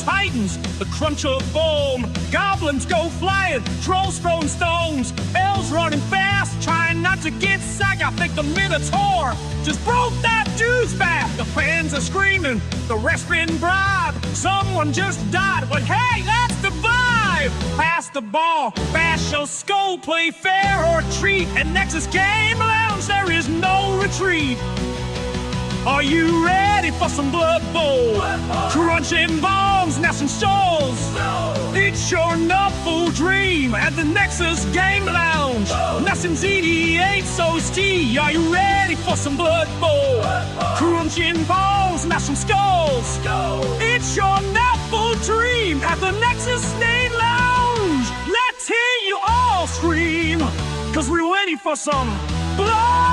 titans, the crunch of foam. Goblins go flying, trolls throwing stones. Elves running fast, trying not to get sacked. I think the Minotaur just broke that dude's back. The fans are screaming, the rest been bribed. Someone just died, but hey, that's the vibe. Pass the ball, bash your skull, play fair or treat. At Nexus Game Lounge, there is no retreat. Are you ready for some Blood Bowl? Crunching bones, gnashing souls. It's your knuckle dream at the Nexus Game Lounge. Nothing's EDH, so's tea. Are you ready for some Blood Bowl? Crunching bones, gnashing skulls. It's your knuckle dream at the Nexus Game Lounge. Let's hear you all scream, 'cause we're ready for some blood.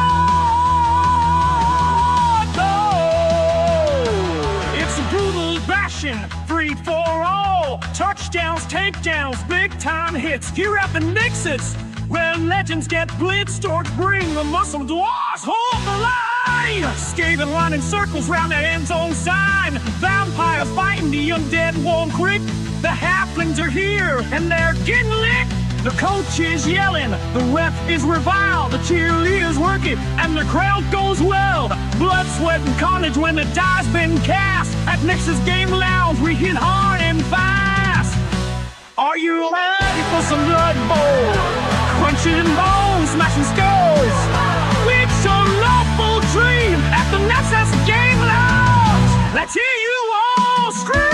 Free for all, touchdowns, takedowns, big time hits. Here at the Nexus, where legends get blitzed or bring the muscle dwarves hold the line. Skating line in circles round the end zone sign. Vampires fighting the undead warm quick. The halflings are here and they're getting lit. The coach is yelling, the ref is reviled, the cheerleaders working, and the crowd goes wild. Blood, sweat, and carnage when the die's been cast. At Nexus Game Lounge, we hit hard and fast. Are you ready for some Blood Bowl? Crunching bones, smashing skulls. It's a lawful dream at the Nexus Game Lounge. Let's hear you all scream.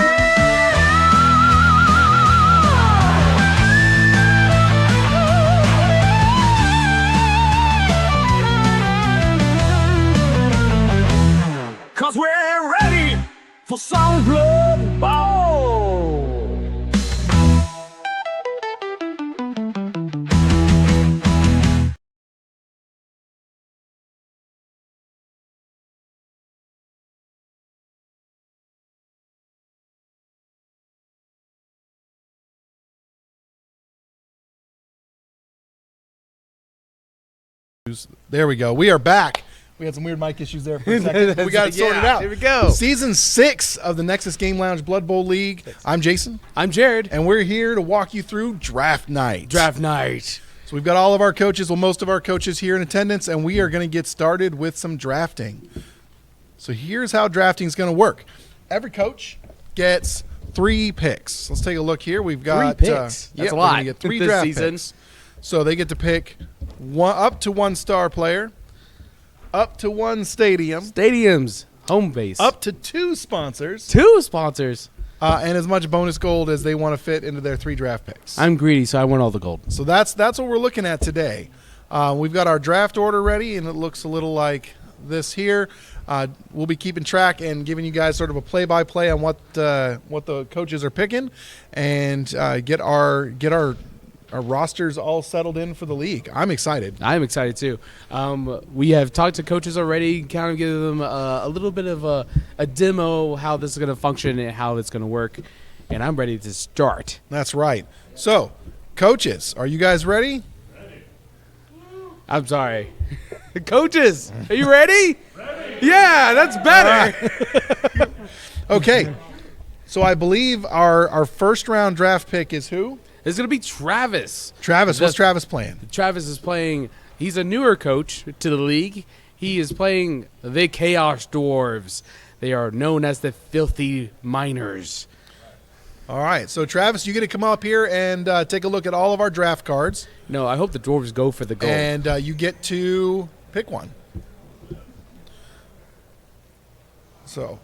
'Cause we're ready for some Blood Bowl. There we go. We are back. We had some weird mic issues there for a second. We got it sorted out. Here we go. Season 6 of the Nexus Game Lounge Blood Bowl League. I'm Jason. I'm Jared. And we're here to walk you through Draft Night. Draft Night. So we've got all of our coaches, well, most of our coaches here in attendance, and we are going to get started with some drafting. So here's how drafting is going to work. Every coach gets 3 picks. Let's take a look here. We've got 3 picks. That's a lot. We're gonna get 3 this draft season. picks. So they get to pick up to 1 star player, up to 1 stadium, Stadiums. Home base. up to 2 sponsors, 2 sponsors. and as much bonus gold as they want to fit into their 3 draft picks. I'm greedy, so I want all the gold. So that's what we're looking at today. We've got our draft order ready, and it looks a little like this here. We'll be keeping track and giving you guys sort of a play-by-play on what the coaches are picking, and get our rosters all settled in for the league. I'm excited. I'm excited too. We have talked to coaches already, kind of give them a little bit of a demo how this is going to function and how it's going to work, and I'm ready to start. That's right. So, coaches, are you guys ready? I'm sorry. Coaches, are you ready? Ready. Yeah, that's better. Okay. So I believe our first round draft pick is who? It's going to be Travis. Travis. What's Travis playing? Travis is playing. He's a newer coach to the league. He is playing the Chaos Dwarves. They are known as the Filthy Miners. All right. So, Travis, you get to come up here and take a look at all of our draft cards. No, I hope the Dwarves go for the gold. And you get to pick one. So,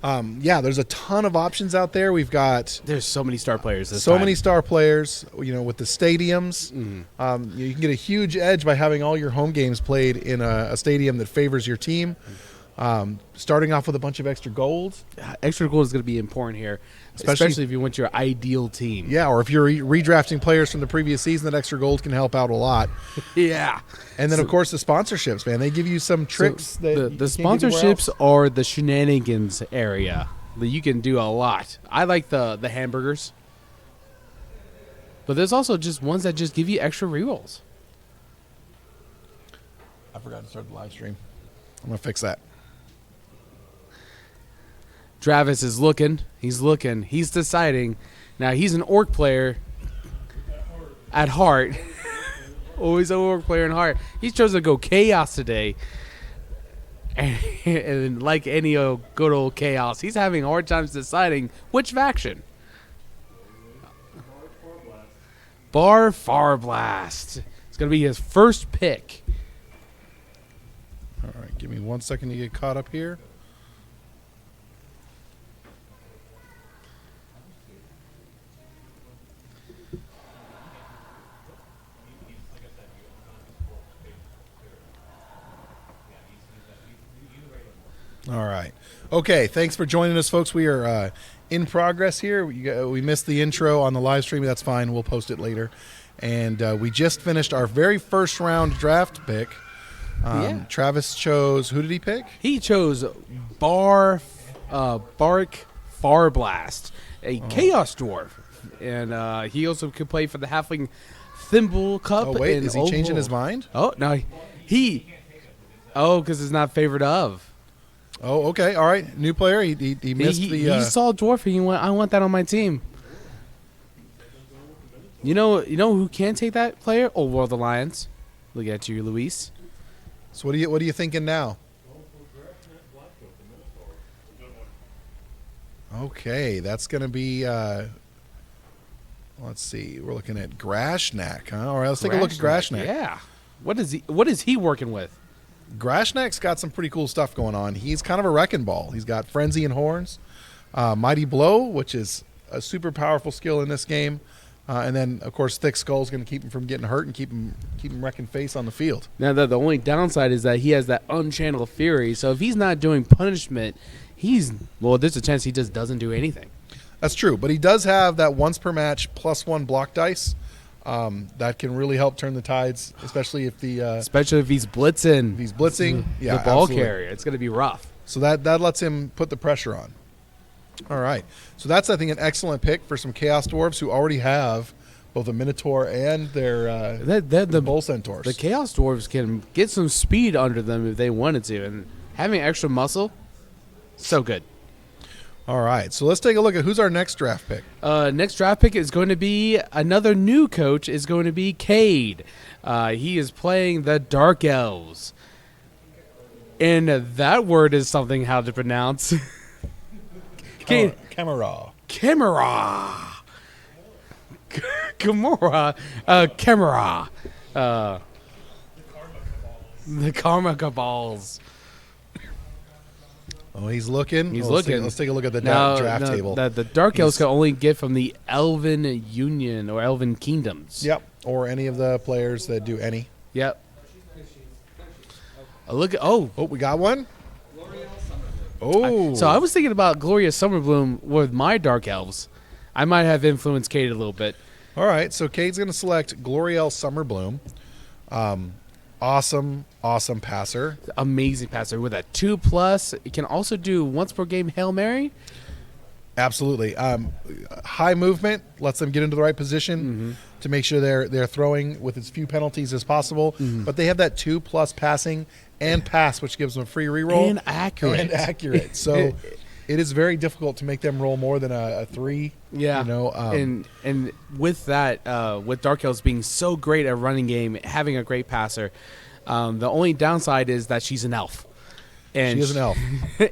there's a ton of options out there. We've got There's so many star players this time. many star players, with the stadiums. You can get a huge edge by having all your home games played in a stadium that favors your team. Starting off with a bunch of extra gold. Extra gold is going to be important here, especially if you want your ideal team. Yeah, or if you're redrafting players from the previous season, that extra gold can help out a lot. Yeah. And then, of course, the sponsorships, man. They give you some tricks. The sponsorships are the shenanigans area. You can do a lot. I like the hamburgers. But there's also just ones that just give you extra rerolls. I forgot to start the live stream. I'm going to fix that. Travis is looking. He's looking. He's deciding. Now, he's an orc player at heart. Always an orc player in heart. He's chosen to go chaos today. And like any good old chaos, he's having hard times deciding which faction. Bar Far Blast. It's going to be his first pick. All right, give me 1 second to get caught up here. All right. Okay, thanks for joining us, folks. We are in progress here. We missed the intro on the live stream. That's fine. We'll post it later. And we just finished our very first round draft pick. Travis chose, who did he pick? He chose Bark Farblast, a Chaos Dwarf. And he also could play for the Halfling Thimble Cup. Oh, wait, is he changing his mind? Oh, no. Because it's not favored of. Oh, okay. All right. New player. He missed the... He saw Dwarf and he went, I want that on my team. You know who can take that player? Old World Alliance. Look at you, Luis. So what are you thinking now? Okay, that's going to be... let's see. We're looking at Grashnak, huh? All right, let's take a look at Grashnak. Yeah. What is he working with? Grashnak's got some pretty cool stuff going on. He's kind of a wrecking ball. He's got Frenzy and Horns, Mighty Blow, which is a super powerful skill in this game, and then of course Thick Skull is going to keep him from getting hurt and keep him wrecking face on the field. Now the only downside is that he has that Unchanneled Fury. So if he's not doing punishment, there's a chance he just doesn't do anything. That's true, but he does have that once per match +1 block dice. That can really help turn the tides, especially if especially if he's blitzing. If he's blitzing, yeah, the ball absolutely. carrier. It's going to be rough. So that lets him put the pressure on. All right. So that's, I think, an excellent pick for some Chaos Dwarves who already have both a Minotaur and their the Bull Centaurs. The Chaos Dwarves can get some speed under them if they wanted to, and having extra muscle, so good. All right, so let's take a look at who's our next draft pick. Next draft pick is going to be another new coach. Is going to be Cade. He is playing the Dark Elves, and that word is something how to pronounce. Camera. Camera. Gamora. Camera. The Karma Cabals. Oh, he's looking. Let's take a look at the draft table. The Dark Elves can only get from the Elven Union or Elven Kingdoms. Yep, or any of the players that do any. Yep. We got one. Oh. So I was thinking about Gloria Summerbloom with my Dark Elves. I might have influenced Cade a little bit. All right, so Cade's going to select Gloriel Summerbloom. Awesome passer. Amazing passer with a 2+. It can also do once per game Hail Mary. Absolutely. High movement lets them get into the right position to make sure they're throwing with as few penalties as possible. But they have that 2+ passing and pass, which gives them a free reroll. And accurate. So it is very difficult to make them roll more than a 3. Yeah. And with that, with Dark Elves being so great at running game, having a great passer, the only downside is that she's an elf. And she is an elf.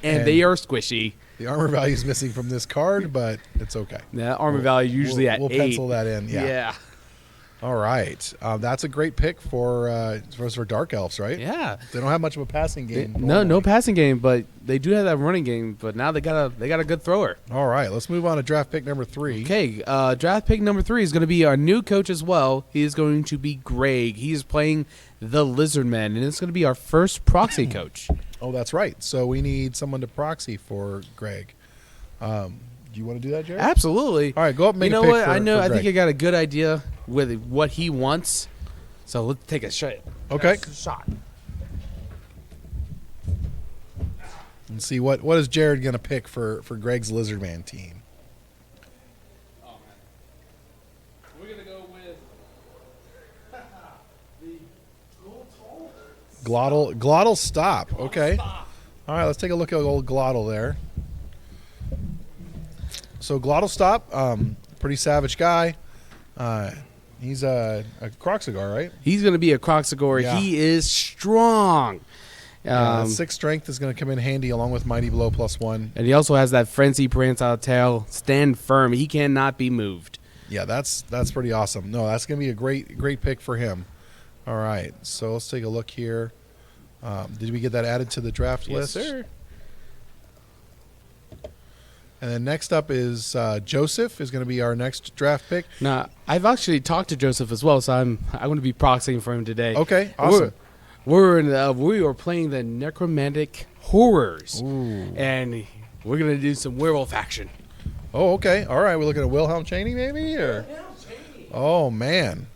and they are squishy. The armor value is missing from this card, but it's okay. Yeah, armor value usually at 8. We'll pencil that in. Yeah. All right. That's a great pick for Dark Elves, right? Yeah. They don't have much of a passing game. No passing game, but they do have that running game. But now they got a good thrower. All right. Let's move on to draft pick number 3. Okay. Draft pick number 3 is going to be our new coach as well. He is going to be Greg. He is playing the Lizardman, and it's going to be our first proxy coach. Oh, that's right. So we need someone to proxy for Greg. Do you want to do that, Jared? Absolutely. All right, go up and make a pick. You know what? I think I got a good idea with what he wants. So let's take a shot. Okay. Shot. And see what is Jared going to pick for Greg's Lizardman team. Oh, man. We're going to go with the Glottal Stop. Okay. All right, let's take a look at old Glottal there. So Glottal Stop, pretty savage guy. He's a Croxigar, right? He's going to be a Croxagore. Yeah. He is strong. That 6 strength is going to come in handy along with Mighty Blow +1. And he also has that Frenzy Prehensile Tail. Stand firm. He cannot be moved. Yeah, that's pretty awesome. No, that's going to be a great pick for him. All right, so let's take a look here. Did we get that added to the draft list? Yes, sir. And then next up is Joseph is going to be our next draft pick. Now, I've actually talked to Joseph as well, so I'm going to be proxying for him today. Okay, awesome. We are playing the Necromantic Horrors, Ooh. and we're going to do some werewolf action. Oh, okay. All right, we're looking at Wilhelm Chaney maybe? Or? Oh, man.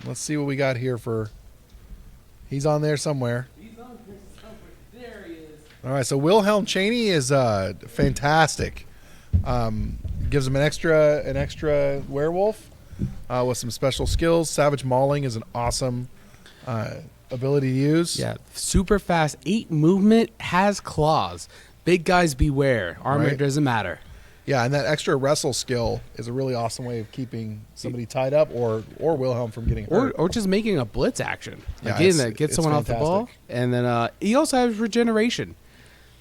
Let's see what we got here for... He's on there somewhere. There he is. All right, so Wilhelm Chaney is fantastic. Gives him an extra werewolf with some special skills. Savage Mauling is an awesome ability to use. Yeah, super fast, 8 movement, has claws. Big guys beware. Armor Right. doesn't matter. Yeah, and that extra wrestle skill is a really awesome way of keeping somebody tied up or Wilhelm from getting hurt. Or just making a blitz action. Yeah, Again, it's- that gets it's someone off the ball. fantastic. And then he also has regeneration,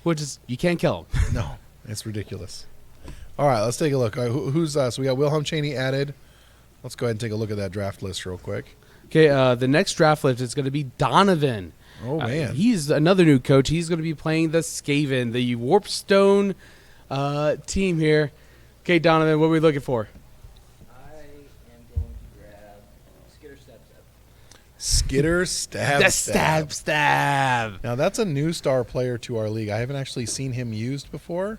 which is you can't kill him. No, it's ridiculous. All right, let's take a look. Who's so we got Wilhelm Chaney added. Let's go ahead and take a look at that draft list real quick. Okay, the next draft list is going to be Donovan. Oh, man. He's another new coach. He's going to be playing the Skaven, the Warpstone team here. Okay, Donovan, what are we looking for? I am going to grab Skitter Stab Stab. Skitter Stab The stab. Now, that's a new star player to our league. I haven't actually seen him used before.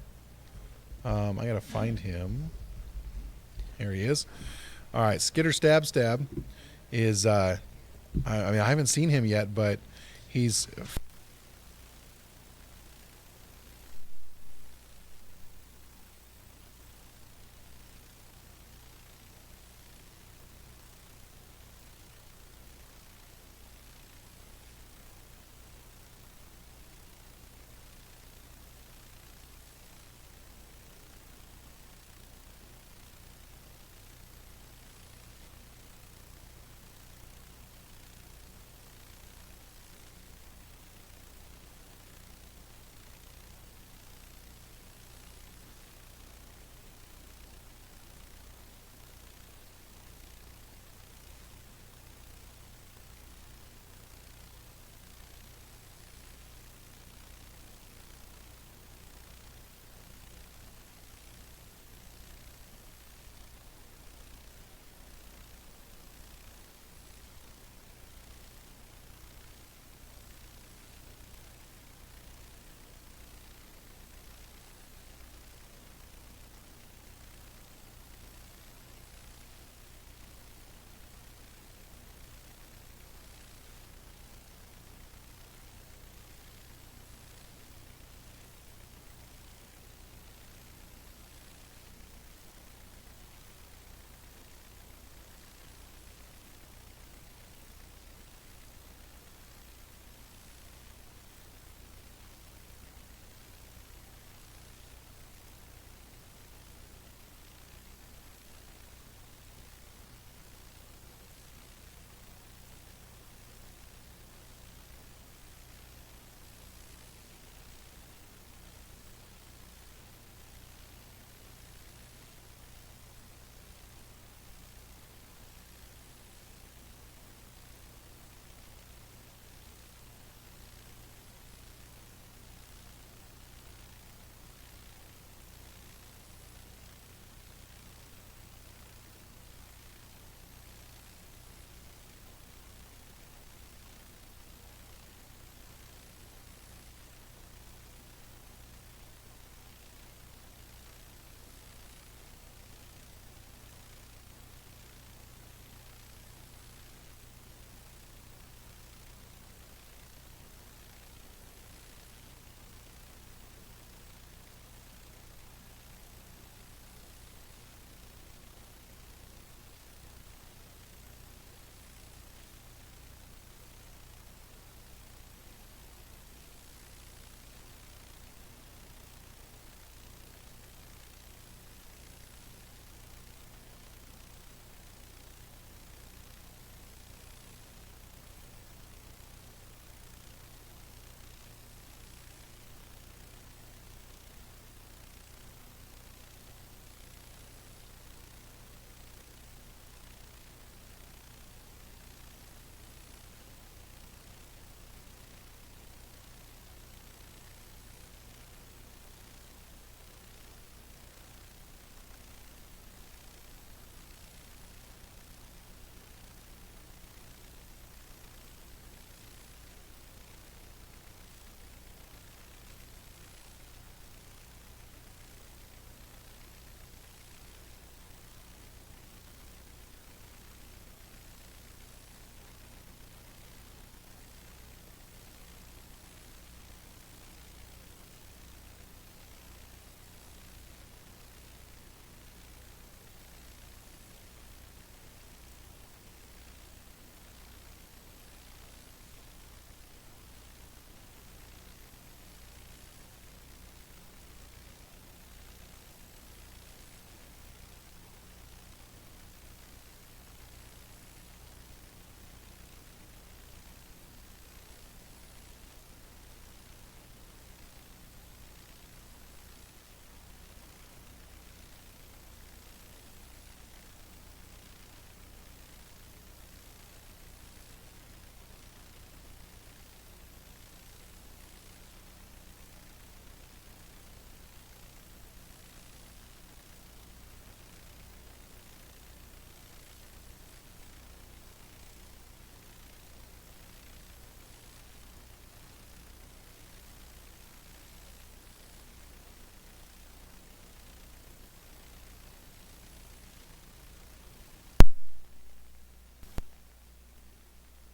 I got to find him. There he is. All right, Skitter Stab is, I haven't seen him yet, but he's...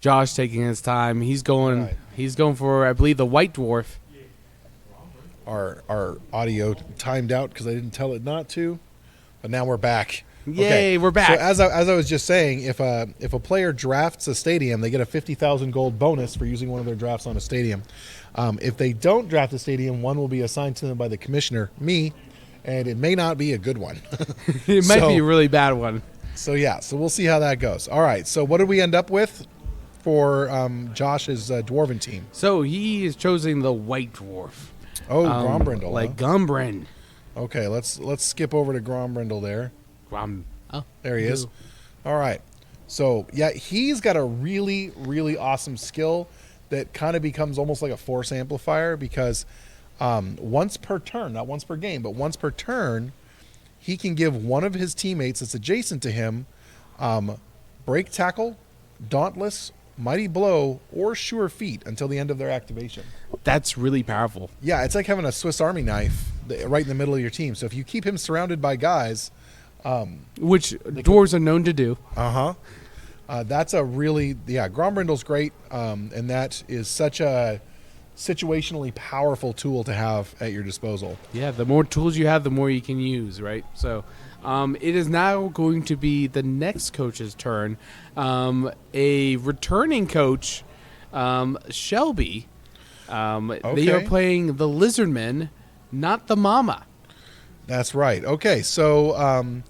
Josh taking his time. He's going. Right. He's going for, I believe, the white dwarf. Our audio timed out because I didn't tell it not to, but now we're back. Yay, we're back. So as I was just saying, if a player drafts a stadium, they get a 50,000 gold bonus for using one of their drafts on a stadium. If they don't draft a stadium, one will be assigned to them by the commissioner, me, and it may not be a good one. It might be a really bad one. So yeah, so we'll see how that goes. All right, so what did we end up with for Josh's dwarven team? So he is choosing the white dwarf. Oh, Grombrindle. Like huh? Gumbrand. Okay, let's skip over to Grombrindle there. There he is. All right. So, yeah, he's got a really, really awesome skill that kind of becomes almost like a force amplifier because once per turn, not once per game, but once per turn, he can give one of his teammates that's adjacent to him break tackle, dauntless, mighty blow, or sure feet until the end of their activation. That's really powerful. Yeah, it's like having a Swiss Army knife right in the middle of your team. So if you keep him surrounded by guys... which dwarves are known to do. That's a really, Grombrindle's great, and that is such a situationally powerful tool to have at your disposal. Yeah, the more tools you have, the more you can use, right? So it is now going to be the next coach's turn. A returning coach, Shelby, they are playing the Lizardmen, not the Mama. That's right. Okay, so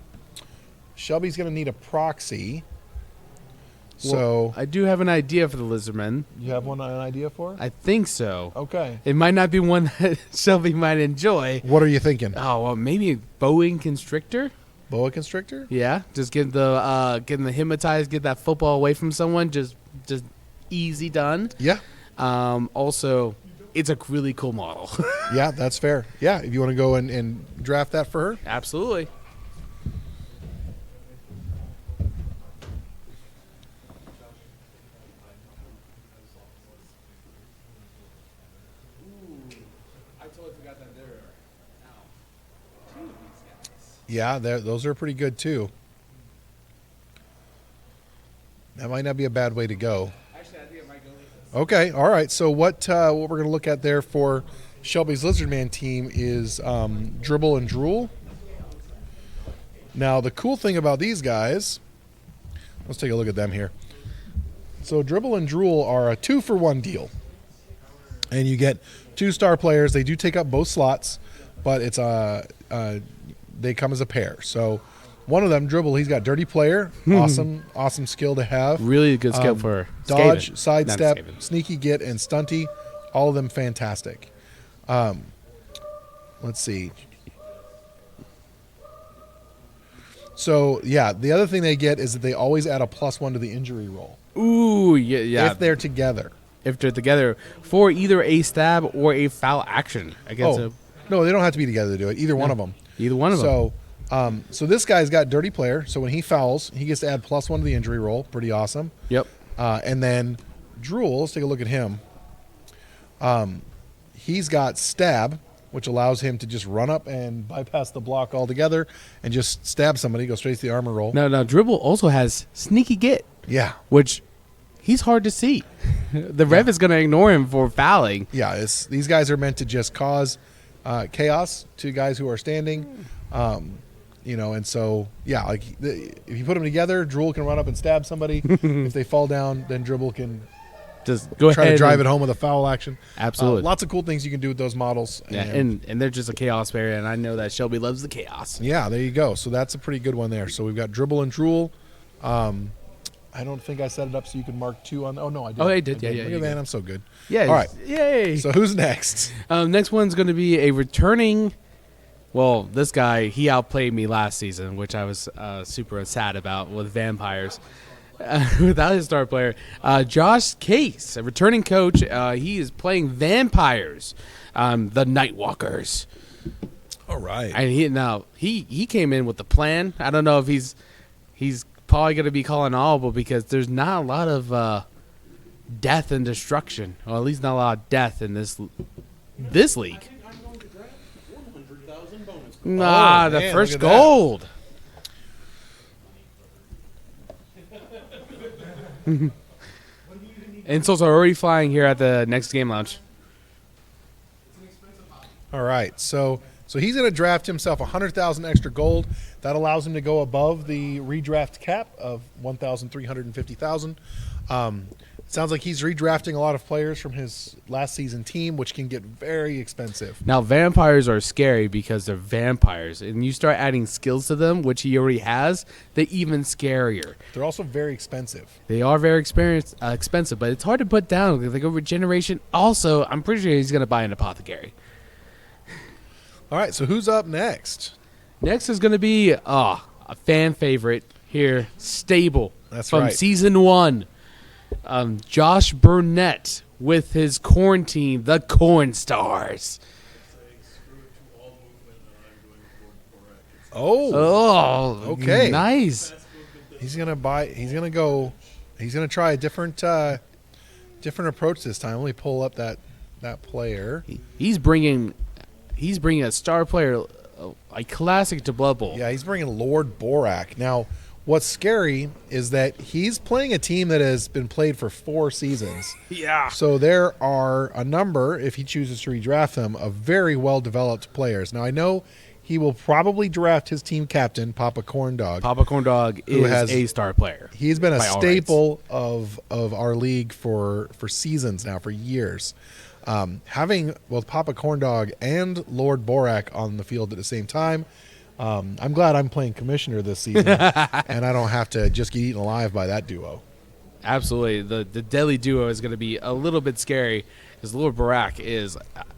Shelby's going to need a proxy. So I do have an idea for the Lizardmen. you have an idea for? I think so. Okay. It might not be one that Shelby might enjoy. What are you thinking? Oh, well, maybe a Boeing Constrictor? Boa constrictor? Yeah, just getting the hypnotized, get that football away from someone, just easy done. Yeah. Also, it's a really cool model. Yeah, that's fair. Yeah, if you want to go and draft that for her. Absolutely. I totally forgot that there are two of these guys. Yeah, those are pretty good too. That might not be a bad way to go. Actually, I think I might go with this. Okay, all right. So what we're going to look at there for Shelby's Lizardman team is Dribble and Drool. Now, the cool thing about these guys, let's take a look at them here. So Dribble and Drool are a 2-for-1 deal. And you get 2-star players. They do take up both slots, but it's they come as a pair. So one of them, Dribble, he's got Dirty Player. Awesome skill to have. Really good skill for Dodge, Skaven. sidestep, Not Skaven. Sneaky Git, and Stunty. All of them fantastic. Let's see. So, yeah, the other thing they get is that they always add a +1 to the injury roll. Ooh, yeah. If they're together. If they're together for either a stab or a foul action against No, they don't have to be together to do it. Either one of them. either one of them. So this guy's got Dirty Player. So when he fouls, he gets to add +1 to the injury roll. Pretty awesome. Yep. And then Drool, let's take a look at him. He's got Stab, which allows him to just run up and bypass the block altogether and just stab somebody, go straight to the armor roll. Now, Dribble also has Sneaky Git, Yeah. which he's hard to see. The ref is going to ignore him for fouling. Yeah, these guys are meant to just cause chaos to guys who are standing. And so, yeah, like if you put them together, Drool can run up and stab somebody. If they fall down, then Dribble can Just go try ahead to drive and- it home with a foul action. Absolutely. Lots of cool things you can do with those models. Yeah, and they're just a chaos barrier, and I know that Shelby loves the chaos. Yeah, there you go. So that's a pretty good one there. So we've got Dribble and Drool. I don't think I set it up so you could mark 2 on. Oh, no, I did. Oh, I did. Yeah, Look you at that. did. I'm so good. Yeah. All right. Yay. So who's next? Next one's going to be a returning. Well, this guy, he outplayed me last season, which I was super sad about with vampires. Without his star player, Josh Case, a returning coach. He is playing vampires, the Nightwalkers. All right. And he came in with the plan. I don't know if he's probably going to be calling audible because there's not a lot of death and destruction, or at least not a lot of death in this league. Nah, the man, first look at that. gold. Insults are already flying here at the Next Game Lounge. All right, so he's going to draft himself 100,000 extra gold. That allows him to go above the redraft cap of 1,350,000. Sounds like he's redrafting a lot of players from his last season team, which can get very expensive. Now, vampires are scary because they're vampires, and you start adding skills to them, which he already has, they're even scarier. They're also very expensive. They are very expensive, but it's hard to put down. They go regeneration. Also, I'm pretty sure he's going to buy an apothecary. All right, so who's up next? Next is going to be a fan favorite here, Stable. That's from right. Season 1. Josh Burnett with his corn team, the Corn Stars. Oh, Oh, okay. Nice. He's gonna try a different approach this time. Let me pull up that player. He's bringing a star player, a classic to Blood Bowl. Yeah, he's bringing Lord Borak. Now, what's scary is that he's playing a team that has been played for 4 seasons. Yeah. So there are a number, if he chooses to redraft them, of very well-developed players. Now, I know he will probably draft his team captain, Papa Corndog. Papa Corndog is a star player. He's been a by all staple of our league for seasons now, for years. Having both Papa Corndog and Lord Borak on the field at the same time, I'm glad I'm playing commissioner this season, and I don't have to just get eaten alive by that duo. Absolutely. The deadly duo is going to be a little bit scary because Lord Borak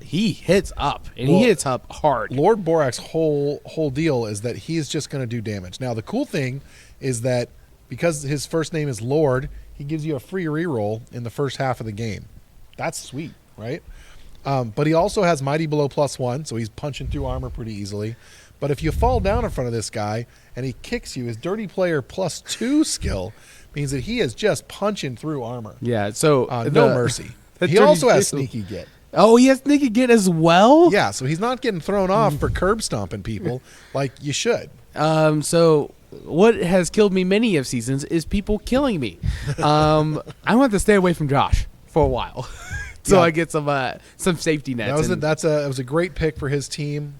he hits up, and he hits up hard. Lord Borak's whole deal is that he is just going to do damage. Now, the cool thing is that because his first name is Lord, he gives you a free reroll in the first half of the game. That's sweet, right? But he also has Mighty Blow +1, so he's punching through armor pretty easily. But if you fall down in front of this guy and he kicks you, his Dirty Player +2 skill means that he is just punching through armor. Yeah, so No mercy. He also has Sneaky Git. Oh, he has Sneaky Git as well? Yeah, so he's not getting thrown off for curb stomping people like you should. So what has killed me many of seasons is people killing me. I want to stay away from Josh for a while. So Yeah. I get some safety nets. That was a great pick for his team.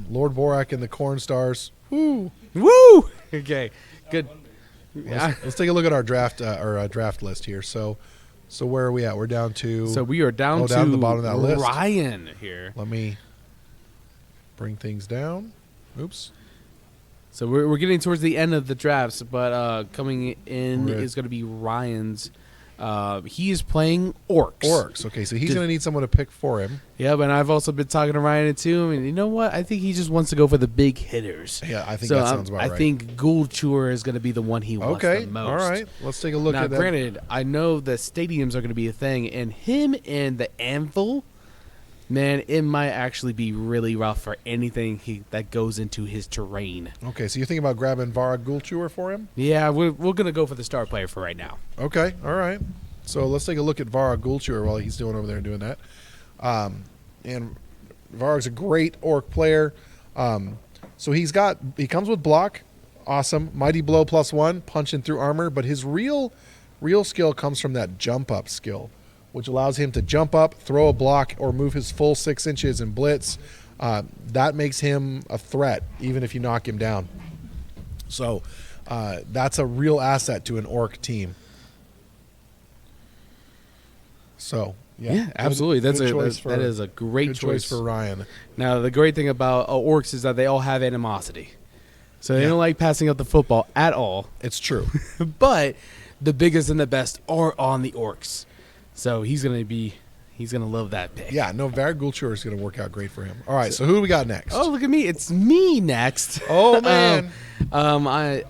Lord Borak and the Corn Stars. Woo! Woo! Okay, good. Yeah. Let's take a look at our draft list here. So where are we at? We're down to. So we are down to the bottom of that list. Ryan here. Let me bring things down. Oops. So we're getting towards the end of the drafts, but coming in Right. is going to be Ryan's. He is playing Orcs. Okay, so he's going to need someone to pick for him. Yeah, but I've also been talking to Ryan too, and you know what? I think he just wants to go for the big hitters. Yeah, I think so that sounds about right. I think Ghoul Chewer is going to be the one he wants the most. All right. Let's take a look Now, at that. granted, I know the stadiums are going to be a thing, and him and the Anvil, man, it might actually be really rough for anything that goes into his terrain. Okay, so you're thinking about grabbing Vara Gulchewer for him? Yeah, we're going to go for the star player for right now. Okay, all right. So let's take a look at Vara Gulchewer while he's doing over there doing that. And Vara's a great orc player. So he comes with block, awesome. Mighty Blow +1, punching through armor, but his real skill comes from that jump up skill, which allows him to jump up, throw a block, or move his full 6 inches and blitz. That makes him a threat, even if you knock him down. So that's a real asset to an orc team. So Yeah, absolutely. That is a great good choice for Ryan. Now, the great thing about orcs is that they all have animosity. So they Yeah. don't like passing up the football at all. It's true. But the biggest and the best are on the orcs. So he's going to love that pick. Yeah, no, Vara Gulchewer is going to work out great for him. All right, so who do we got next? Oh, look at me. It's me next. Oh, man. My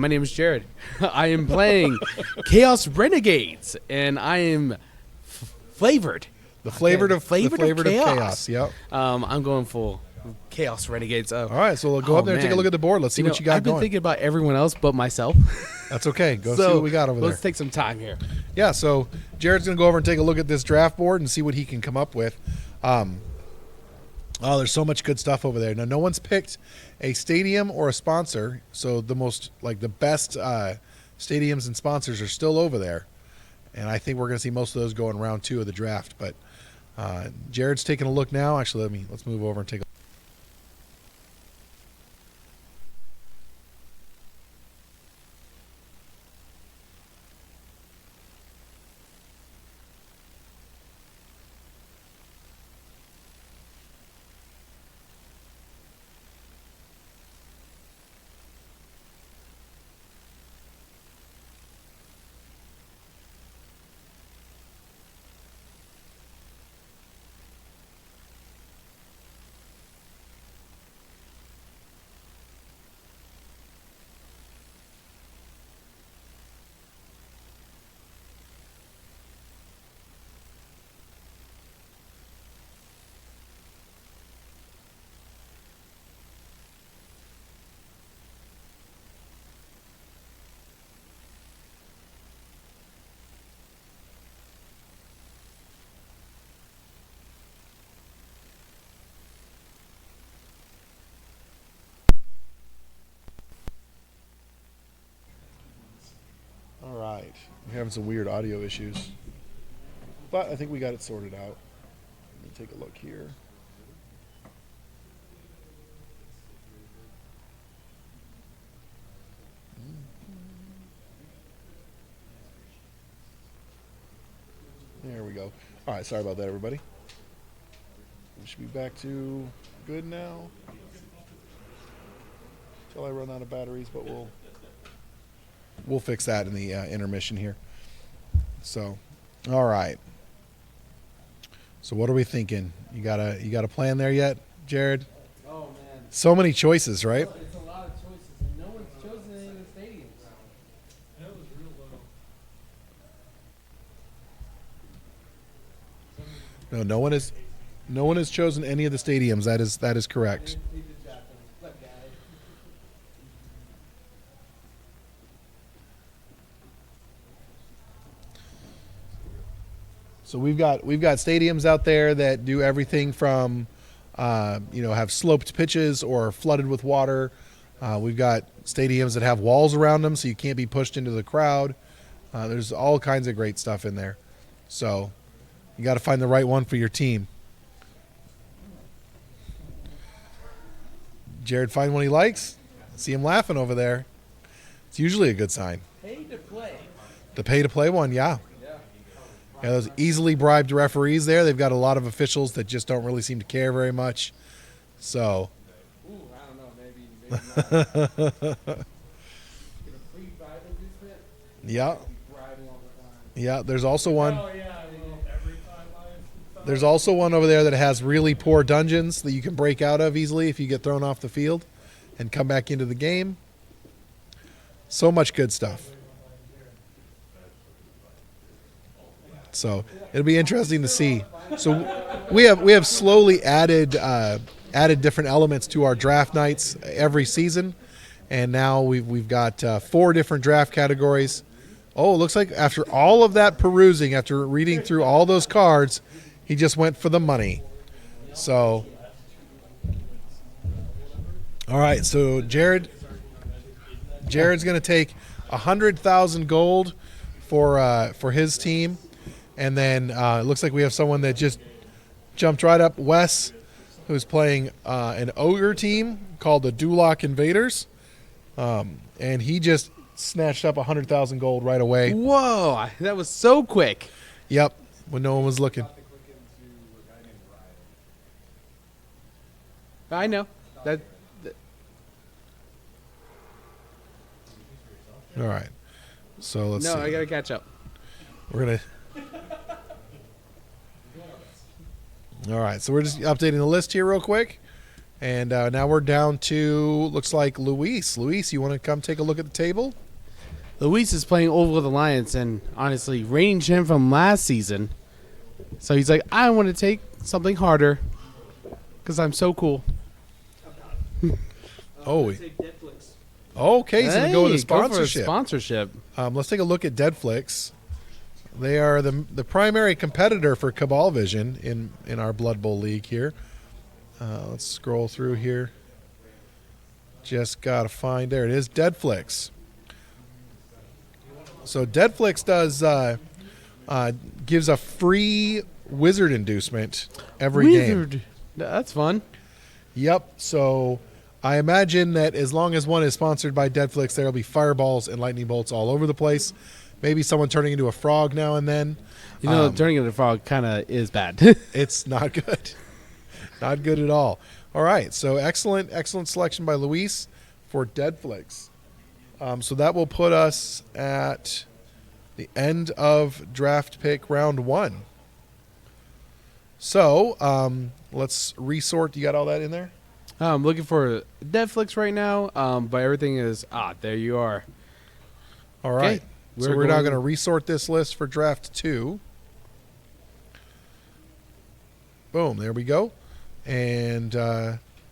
name is Jared. I am playing Chaos Renegades, and I am flavored. The flavored of chaos. Yep. I'm going full Chaos Renegades. All right, so we'll go up there and take a look at the board. Let's see what you got I've been going. thinking about everyone else but myself. That's okay. Go see what we got over there. Let's take some time here. Yeah, so Jared's going to go over and take a look at this draft board and see what he can come up with. There's so much good stuff over there. Now, no one's picked a stadium or a sponsor, so the best stadiums and sponsors are still over there. And I think we're going to see most of those go in round 2 of the draft. But Jared's taking a look now. Actually, let's move over and take a look. All right. We're having some weird audio issues. But I think we got it sorted out. Let me take a look here. There we go. All right, sorry about that, everybody. We should be back to good now. Until I run out of batteries, but we'll fix that in the intermission here. So, all right. So what are we thinking? You got a plan there yet, Jared? Oh man, So many choices, right? it's a lot of choices, and no one's chosen any of the stadiums. No, no one has chosen any of the stadiums. That is correct. So we've got stadiums out there that do everything from have sloped pitches or flooded with water. We've got stadiums that have walls around them so you can't be pushed into the crowd. There's all kinds of great stuff in there. So you got to find the right one for your team. Jared find one he likes. See him laughing over there. It's usually a good sign. Pay to play. The pay to play one, yeah. Yeah, those easily bribed referees there. They've got a lot of officials that just don't really seem to care very much. So. Ooh, I don't know, maybe not. Yeah. Yeah, there's also one. There's also one over there that has really poor dungeons that you can break out of easily if you get thrown off the field and come back into the game. So much good stuff. So it'll be interesting to see. So we have slowly added different elements to our draft nights every season, and now we've got 4 different draft categories. Oh, it looks like after all of that perusing, after reading through all those cards, he just went for the money. So, all right. So Jared's going to take 100,000 gold for his team. And then it looks like we have someone that just jumped right up, Wes, who's playing an ogre team called the Duloc Invaders. And he just snatched up 100,000 gold right away. Whoa, that was so quick. Yep, when no one was looking. I know. That All right. So let's see. No, I got to catch up. We're going to... All right, so we're just updating the list here real quick. And now we're down to, looks like Luis. Luis, you want to come take a look at the table? Luis is playing over the Lions, and honestly, reigning champ from last season. So he's like, I want to take something harder because I'm so cool. Oh, okay, he's going to go with a Hey, go for sponsorship. Sponsorship. Let's take a look at Deadflix. They are the primary competitor for Cabal Vision in our Blood Bowl League here. Let's scroll through here. Just got to find, there it is, Deadflix. So Deadflix does gives a free wizard inducement every game. Wizard. That's fun. Yep. So I imagine that as long as one is sponsored by Deadflix, there will be fireballs and lightning bolts all over the place. Maybe someone turning into a frog now and then. You know, turning into a frog kind of is bad. It's not good. Not good at all. All right. So excellent selection by Luis for Deadflix. So that will put us at the end of draft pick round 1. So let's resort. You got all that in there? I'm looking for Netflix right now, but everything is... there you are. All right. Okay. So we're now going to resort this list for draft 2. Boom. There we go. And,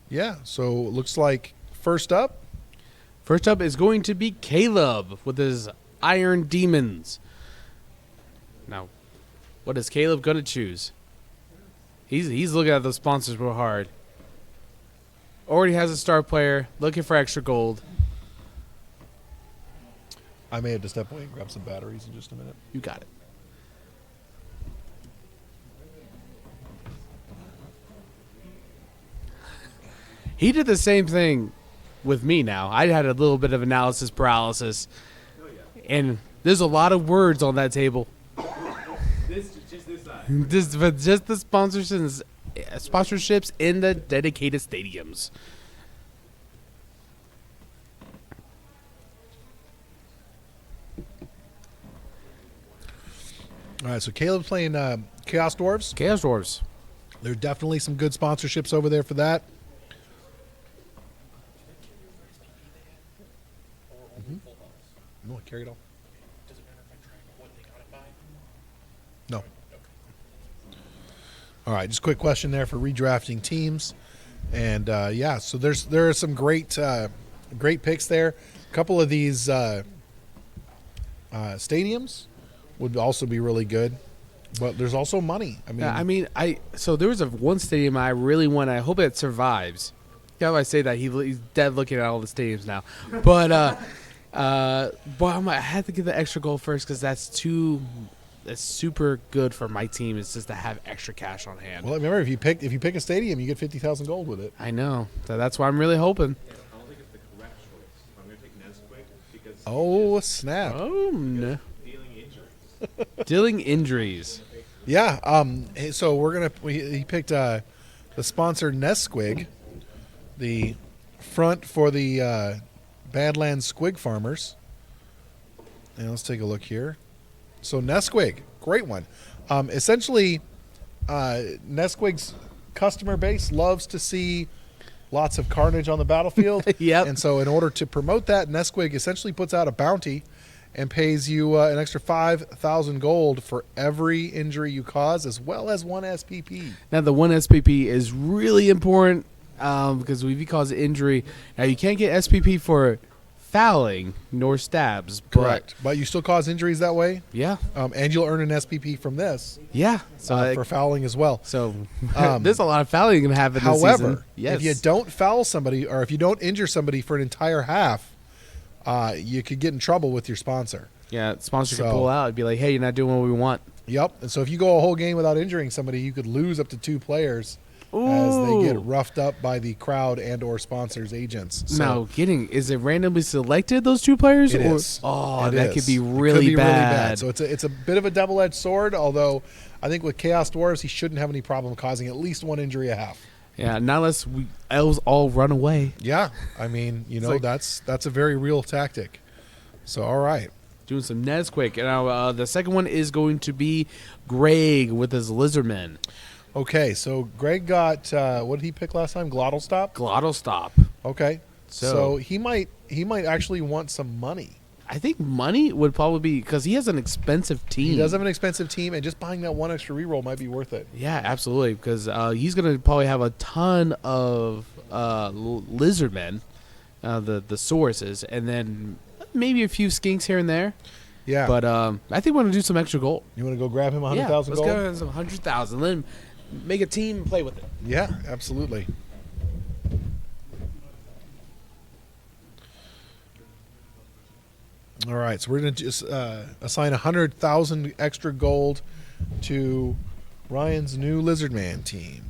yeah, so it looks like first up. First up is going to be Caleb with his Iron Demons. Now, what is Caleb going to choose? He's looking at the sponsors real hard. Already has a star player, looking for extra gold. I may have to step away and grab some batteries in just a minute. You got it. He did the same thing with me now. I had a little bit of analysis paralysis. And there's a lot of words on that table. Just this side. But just the sponsorships in the dedicated stadiums. All right, so Caleb's playing Chaos Dwarves. Chaos Dwarves. There's definitely some good sponsorships over there for that. You want to carry it all? No. All right, just a quick question there for redrafting teams. And, yeah, so there are some great picks there. A couple of these stadiums would also be really good. But there's also money. So there was one stadium I really want. I hope it survives. Yeah, I say that he's dead looking at all the stadiums now. But I had to get the extra goal first because that's super good for my team. It's just to have extra cash on hand. Well, remember, if you pick a stadium, you get 50,000 gold with it. I know. So that's why I'm really hoping. I don't think it's the correct choice. I'm going to take Nesquik because Oh, snap. Oh no. dealing injuries. Dealing injuries. Yeah. So he picked the sponsor Nesquig, the front for the Badlands Squig Farmers. And let's take a look here. So Nesquig, great one. Essentially, Nesquig's customer base loves to see lots of carnage on the battlefield. Yep. And so in order to promote that, Nesquig essentially puts out a bounty and pays you an extra 5,000 gold for every injury you cause, as well as 1 SPP. Now the 1 SPP is really important because if you cause an injury, now you can't get SPP for fouling nor stabs. Correct. But you still cause injuries that way. Yeah. And you'll earn an SPP from this Yeah. So for fouling as well. So there's a lot of fouling going to happen this season. However, if you don't foul somebody or if you don't injure somebody for an entire half, you could get in trouble with your sponsor. Yeah, sponsor could pull out and be like, hey, you're not doing what we want. Yep. And so if you go a whole game without injuring somebody, you could lose up to 2 players as they get roughed up by the crowd and or sponsors' agents. So is it randomly selected, those 2 players? it is. Oh, It that is. could be It really bad. So it's a bit of a double-edged sword, although I think with Chaos Dwarves, he shouldn't have any problem causing at least 1 injury a half. Yeah, not unless elves all run away. Yeah. I mean, that's a very real tactic. So, all right. Doing some Nesquik. And now the second one is going to be Greg with his Lizardmen. Okay, so Greg got what did he pick last time? Glottal Stop? Glottal Stop. Okay. So he might actually want some money. I think money would probably be because he has an expensive team. He does have an expensive team, and just buying that 1 extra reroll might be worth it. Yeah, absolutely. Because he's going to probably have a ton of Lizardmen, the sources, and then maybe a few skinks here and there. Yeah. But I think we're going to do some extra gold. You want to go grab him 100,000 gold? Let's go some 100,000. Let him make a team and play with it. Yeah, absolutely. All right, so we're going to just assign 100,000 extra gold to Ryan's new Lizard Man team.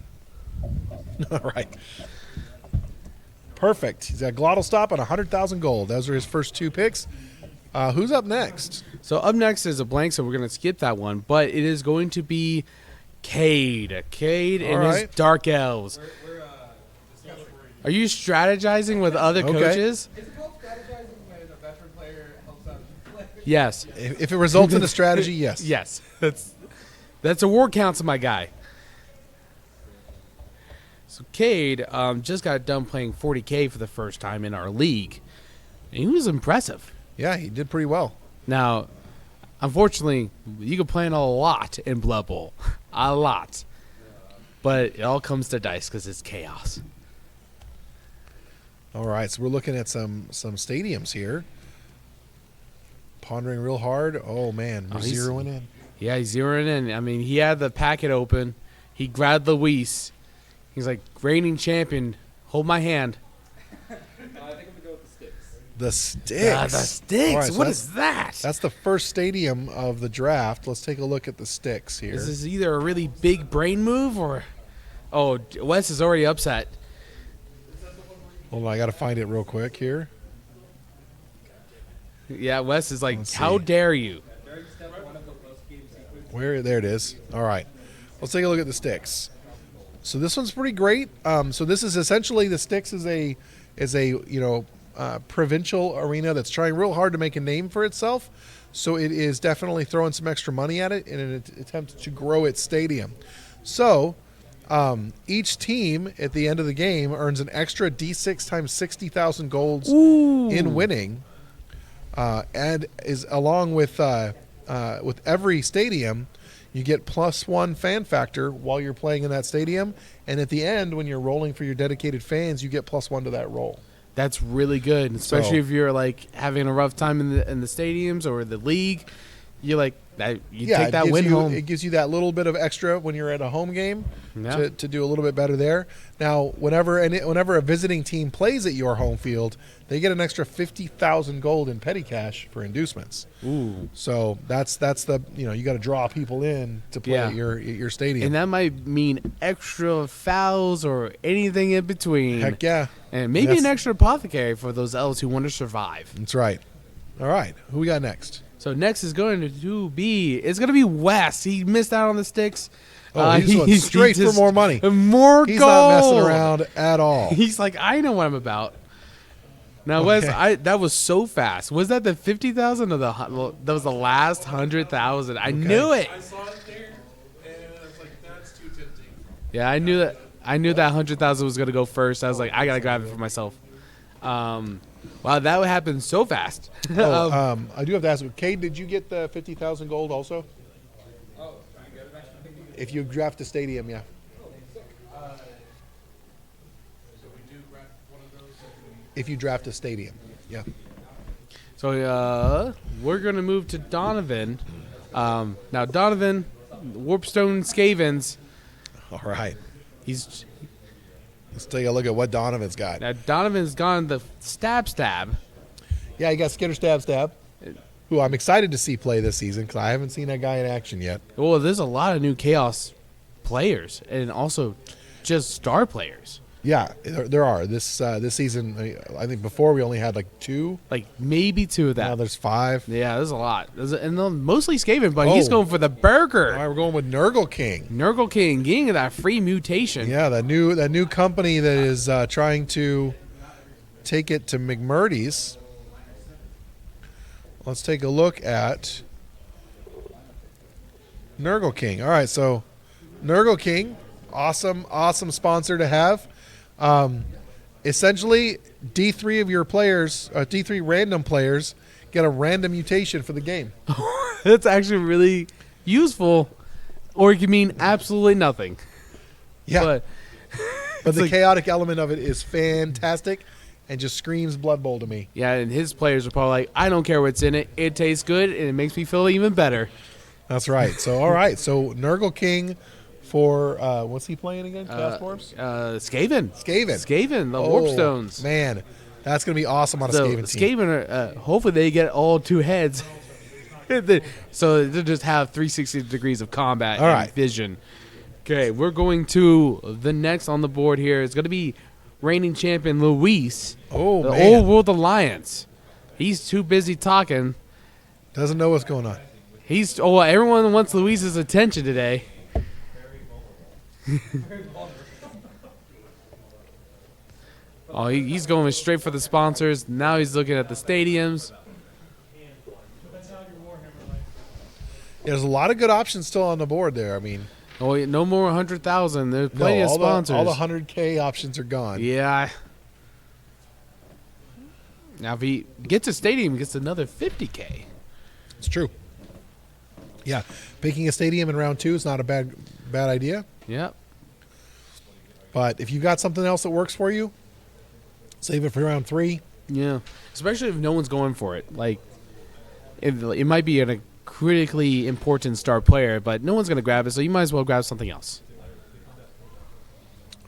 All right. Perfect. He's got Glottal Stop and 100,000 gold. Those are his first 2 picks. Who's up next? So up next is a blank, so we're going to skip that one. But it is going to be Cade. Cade and his right. Dark Elves. Are you strategizing with other coaches? Is it called strategizing when a veteran player helps out a new player? Yes. If it results in a strategy, yes. Yes. That's a war council, my guy. So Cade just got done playing 40K for the first time in our league. And he was impressive. Yeah, he did pretty well. Now, unfortunately, you can plan a lot in Blood Bowl. A lot. But it all comes to dice because it's chaos. All right, so we're looking at some stadiums here. Pondering real hard. Oh, man, we're he's- zeroing in. Yeah, he's zeroing in. I mean, he had the packet open. He grabbed Luis. He's like, reigning champion, hold my hand. I think I'm going to go with the sticks. The Sticks. The Sticks. All right, so What that's- is that? That's the first stadium of the draft. Let's take a look at the Sticks here. This is either a really big brain move or... Oh, Wes is already upset. Hold on, I got to find it real quick here. Yeah, Wes is like, Let's how see. dare you? There it is. All right, let's take a look at the Sticks. So this one's pretty great. So this is essentially the Sticks is a provincial arena that's trying real hard to make a name for itself. So it is definitely throwing some extra money at it in an attempt to grow its stadium. So each team at the end of the game earns an extra D6 times 60,000 golds in winning, and is along with every stadium, you get +1 fan factor while you're playing in that stadium, and at the end, when you're rolling for your dedicated fans, you get +1 to that roll. That's really good, especially So- if you're like having a rough time in the stadiums or the league. You're like that. You Yeah, take that win home. It gives you that little bit of extra when you're at a home game Yeah. to do a little bit better there. Now, whenever a visiting team plays at your home field, they get an extra 50,000 gold in petty cash for inducements. Ooh, So that's the you got to draw people in to play Yeah. at your stadium. and that might mean extra fouls or anything in between. Heck yeah, And maybe That's- an extra apothecary for those elves who want to survive. that's right. All right, who we got next? So next is going to be Wes. He missed out on the Sticks. Oh, he's going straight for just- more money. More He's gold. not messing around at all. He's like, I know what I'm about. Now, Wes, that was so fast. Was that the 50,000 or that was the last 100,000? I knew it. I saw it there, and I was like, that's too tempting. Yeah, I knew that. I knew that 100,000 was gonna go first. I was like, I gotta grab it for myself. Wow, that would happen so fast. I do have to ask you, Cade, did you get the 50,000 gold also? Oh, trying to get it actually. If you draft a stadium, yeah. So we do grab one of those. If you draft a stadium, yeah. So we're gonna move to Donovan. Now Donovan, Warpstone Skavens. All right. He's Let's take a look at what Donovan's got. now Donovan's gone the stab. Yeah, he got Skitter Stab, who I'm excited to see play this season because I haven't seen that guy in action yet. Well, there's a lot of new Chaos players and also just star players. Yeah, there are. This season, I think before we only had like 2. Like maybe 2 of Now that. there's 5. Yeah, there's a lot. And they're mostly Skaven, but he's Oh. going for the burger. All right, we're going with Nurgle King. Nurgle King getting that free mutation. Yeah, that new company that is trying to take it to McMurdy's. Let's take a look at Nurgle King. All right, so Nurgle King, awesome sponsor to have. Essentially, D3 of your players, D3 random players, get a random mutation for the game. That's actually really useful, or it can mean absolutely nothing. Yeah, But but the like- chaotic element of it is fantastic and just screams Blood Bowl to me. yeah, and his players are probably like, I don't care what's in it. It tastes good, and it makes me feel even better. That's right. So, all right. So, Nurgle King for, what's he playing again? Chaos Dwarfs? Skaven. Skaven. Skaven, the Oh, Warpstones. Man, That's going to be awesome on a So Skaven team. Skaven, hopefully they get all 2 heads. So they'll just have 360 degrees of combat All and right. vision. Okay, we're going to the next on the board here. It's going to be reigning champion Luis, Oh, the man. Old World Alliance. He's too busy talking. Doesn't know what's going on. Everyone wants Luis's attention today. He's going straight for the sponsors. Now he's looking at the stadiums. There's a lot of good options still on the board there. I mean, No more 100,000. There's plenty of sponsors. all the 100K options are gone. Yeah. Now if he gets a stadium, he gets another 50K. It's true. Yeah, picking a stadium in round 2 is not a bad idea. Yep. But if you got something else that works for you, save it for round 3. Yeah. Especially if no one's going for it. Like, it might be a critically important star player, but no one's going to grab it, so you might as well grab something else.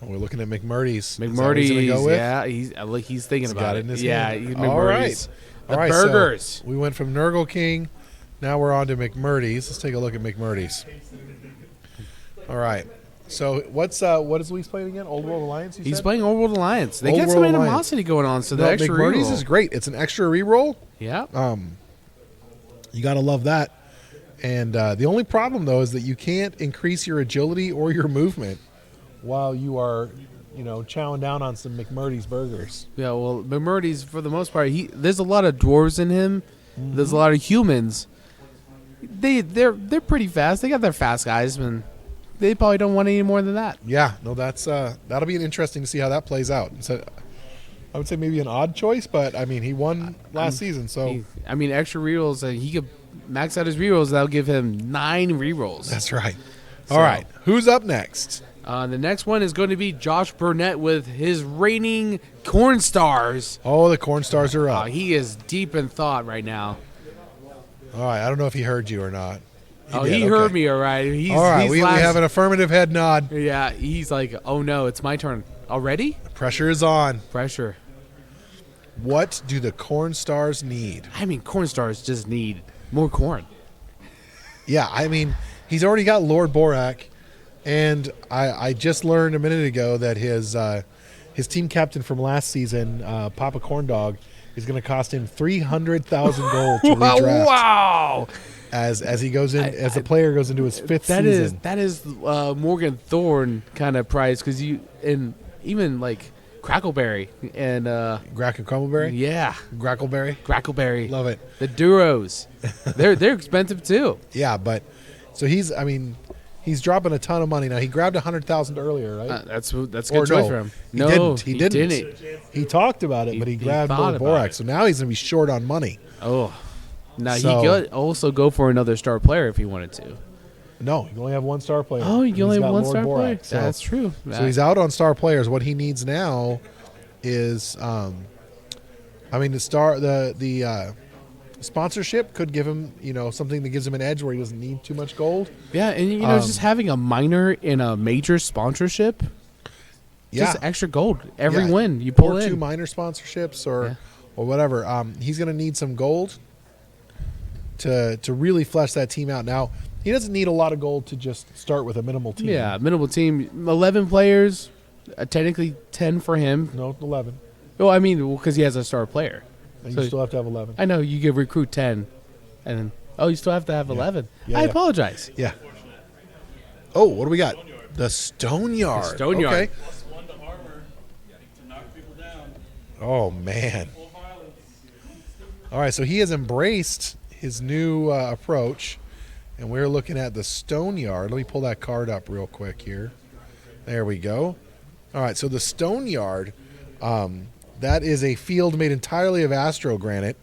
We're looking at McMurdy's. Is that what he's gonna McMurdy's, go with? yeah, he's thinking He's about got it. it in his Yeah, hand. he's All right. McMurdy's. The All right, so burgers. we went from Nurgle King. Now we're on to McMurdy's. Let's take a look at McMurdy's. All right. So what is Luis playing again? Old World Alliance, you He's said? playing Old World Alliance. They Old get some World Alliance. animosity going on, so the No, extra McMurdy's reroll. is great. It's an extra reroll. Yeah. You got to love that. And the only problem, though, is that you can't increase your agility or your movement while you are, chowing down on some McMurdy's burgers. Yeah, well, McMurdy's, for the most part, there's a lot of dwarves in him. Mm-hmm. There's a lot of humans. They're pretty fast. They got their fast guys, and they probably don't want any more than that. Yeah, no, that'll be interesting to see how that plays out. So I would say maybe an odd choice, but I mean, he won last season, so Extra rerolls, and he could max out his rerolls. That'll give him 9 rerolls. that's right. So- All right, who's up next? The next one is going to be Josh Burnett with his reigning Corn Stars. Oh, the Corn Stars are up. He is deep in thought right now. All right, I don't know if he heard you or not. He did, heard okay. me all right. All right, we have an affirmative head nod. Yeah, he's like, oh no, it's my turn already. Pressure is on. Pressure. What do the Corn Stars need? I mean, Corn Stars just need more corn. Yeah, I mean, he's already got Lord Borak, and I just learned a minute ago that his team captain from last season, Papa Corndog, is going to cost him 300,000 gold to redraft. Wow. As he goes in, as the player goes into his 5th season. That is Morgan Thorne kind of price, because even like Crackleberry and Grack and Crumbleberry? yeah, Grackleberry? Crackleberry. Love it. The Duros, they're expensive too. Yeah, but so he's dropping a ton of money now. He grabbed 100,000 earlier, right? That's a good Or choice no, for him. he No, didn't. He didn't. He talked about it, but he he grabbed thought Lord about Borak. it. So now he's going to be short on money. Oh, now So- he could also go for another star player if he wanted to. No, you only have one star player. Oh, you He's only have got one Lord star Borak. player. So, That's true. so he's out on star players. What he needs now is, the sponsorship could give him, something that gives him an edge where he doesn't need too much gold. Yeah, and just having a minor in a major sponsorship, just extra gold every Yeah. win you pull or in. 2 minor sponsorships or whatever. He's going to need some gold to really flesh that team out. Now, he doesn't need a lot of gold to just start with a minimal team. Yeah, minimal team, 11 players, technically 10 for him. No, 11. Well, I mean, because he has a star player. And So- you still have to have 11. I know you could recruit 10, and then you still have to have 11. Yeah, I yeah. apologize. Yeah. Oh, what do we got? The Stone Yard. The Stone Yard. Okay. +1 to armor to knock people down. Oh, man. Full violence. All right, so he has embraced his new approach, and we're looking at the Stone Yard. Let me pull that card up real quick here. There we go. All right, so the Stone Yard, that is a field made entirely of astro granite,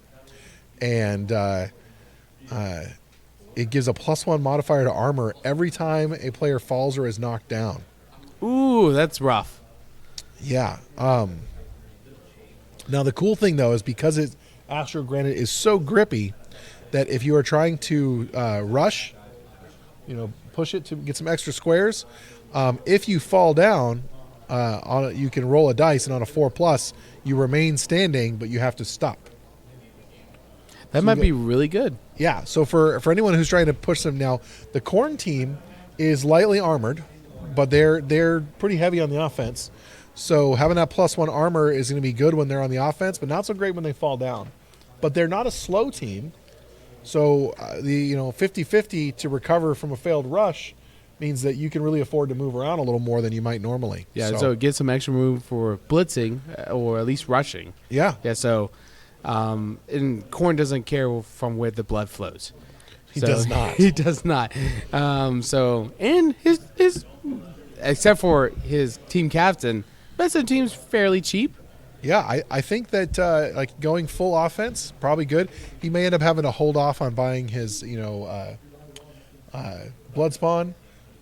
and it gives a +1 modifier to armor every time a player falls or is knocked down. Ooh, that's rough. Yeah. Now the cool thing though is because astro granite is so grippy that if you are trying to rush, push it to get some extra squares, if you fall down, you can roll a dice, and on a 4+, you remain standing, but you have to stop. That might be really good. Yeah. So for anyone who's trying to push them now, the Corn team is lightly armored, but they're pretty heavy on the offense. So having that +1 armor is going to be good when they're on the offense, but not so great when they fall down. But they're not a slow team, so the 50-50 to recover from a failed rush means that you can really afford to move around a little more than you might normally. Yeah, so get some extra room for blitzing or at least rushing. Yeah. Yeah, so and Corn doesn't care from where the blood flows. He does not. He does not. So and his except for his team captain, the rest of the team's fairly cheap. Yeah, I think that like going full offense, probably good. He may end up having to hold off on buying his blood spawn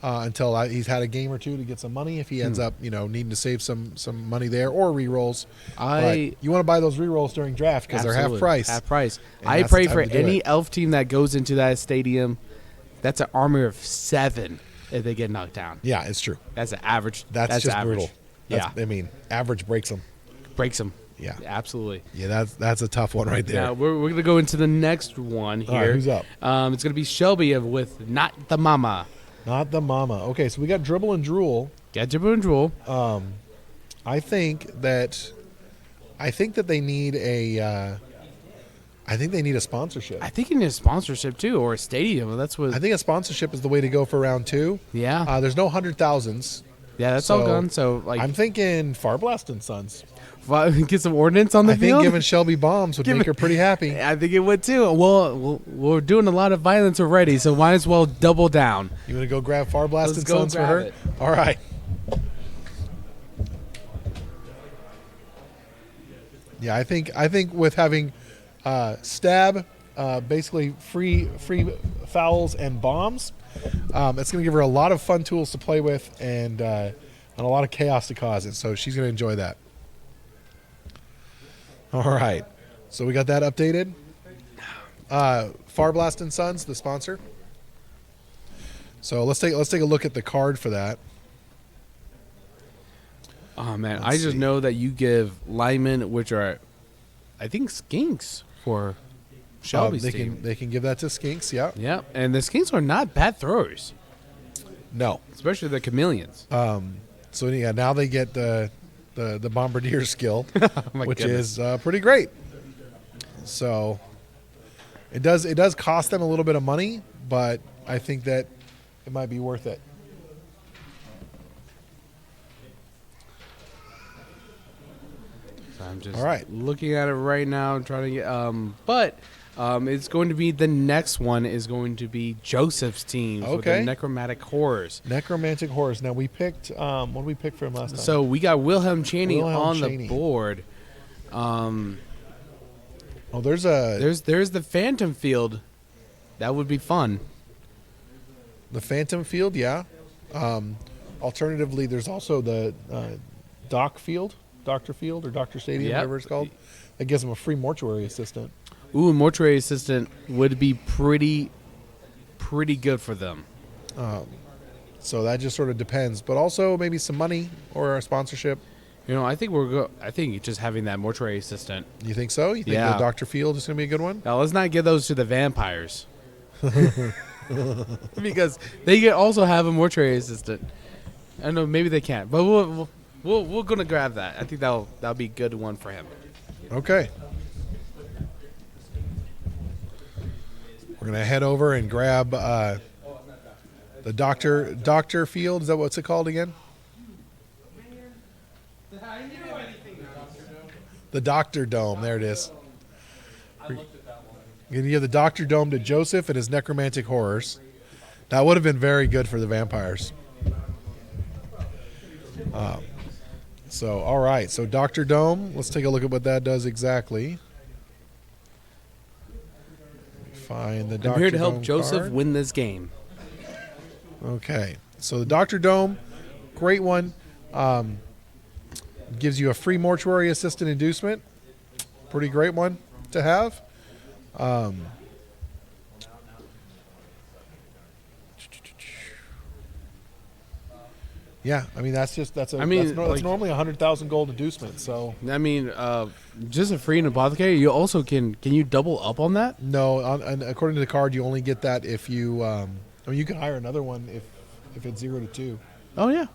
until he's had a game or two to get some money. If he ends up needing to save some money there or rerolls, you want to buy those rerolls during draft because they're half price. Half price. And I that's the pray time for to do any it. elf team that goes into that stadium. That's an armor of 7 if they get knocked down. Yeah, it's true. That's an average. That's just average. brutal. Yeah, I mean, average breaks them. breaks them. Yeah. Absolutely. Yeah, that's a tough one right there. Now we're going to go into the next one here. All right, who's up? It's going to be Shelby with Not the Mama. Not the mama. Okay, so we got Dribble and Drool. Get Dribble and Drool. I think that they need a sponsorship. I think you need a sponsorship too, or a stadium. That's what. I think a sponsorship is the way to go for round 2. Yeah. There's no 100,000s. Yeah, that's all gone. So like, I'm thinking Farblast and Sons. get some ordnance on the I field. think giving Shelby bombs would make her pretty happy. I think it would too. Well, we're doing a lot of violence already, so might as well double down. You want to go grab Farblast Let's and go Sons for grab her? it. All right. Yeah, I think with having stab, basically free fouls and bombs, it's going to give her a lot of fun tools to play with and a lot of chaos to cause it. So she's going to enjoy that. All right. So we got that updated. Farblast and Sons, the sponsor. So let's take a look at the card for that. Oh man, Let's I just see. know that you give linemen, which are, I think, skinks for Shelby's team. They can give that to Skinks, yeah. Yeah, and the skinks are not bad throwers, No. especially the chameleons. So yeah, now they get the bombardier skill, Oh my which goodness. is pretty great. So it does cost them a little bit of money, but I think that it might be worth it. So I'm just All right. looking at it right now, trying to get. But it's going to be the next one is going to be Joseph's team for the Okay. Necromantic Horrors. Necromantic Horrors. Now we picked what did we pick for him last time? So we got Wilhelm Chaney Wilhelm on Chaney. the board. there's a There's the Phantom Field. That would be fun. the Phantom Field, yeah. Alternatively, there's also the Doc Field, Doctor Field, or Doctor Stadium, Yep. whatever it's called. That gives them a free mortuary assistant. Ooh, mortuary assistant would be pretty good for them. So that just sort of depends, but also maybe some money or a sponsorship. You know, I think I think just having that mortuary assistant. You think so? You think Yeah. the Dr. Field is going to be a good one? Now let's not give those to the vampires, because they could also have a mortuary assistant. I know maybe they can't, but we're gonna grab that. I think that'll be a good one for him. Okay. We're going to head over and grab the Doctor Field. Is that what's it called again? The Doctor Dome. There it is. You're going to give the Doctor Dome to Joseph and his Necromantic Horrors. That would have been very good for the vampires. So, all right. So, Doctor Dome. Let's take a look at what that does exactly. Find the Doctor I'm here to help Dome Joseph card. win this game. Okay, so the Dr. Dome, great one. Gives you a free mortuary assistant inducement. Pretty great one to have. Yeah, I mean that's like- normally 100,000 gold inducement. So I mean, just a free and apothecary. You also can you double up on that? no, and according to the card, you only get that if you. I mean, you can hire another one if it's 0 to 2. Oh yeah.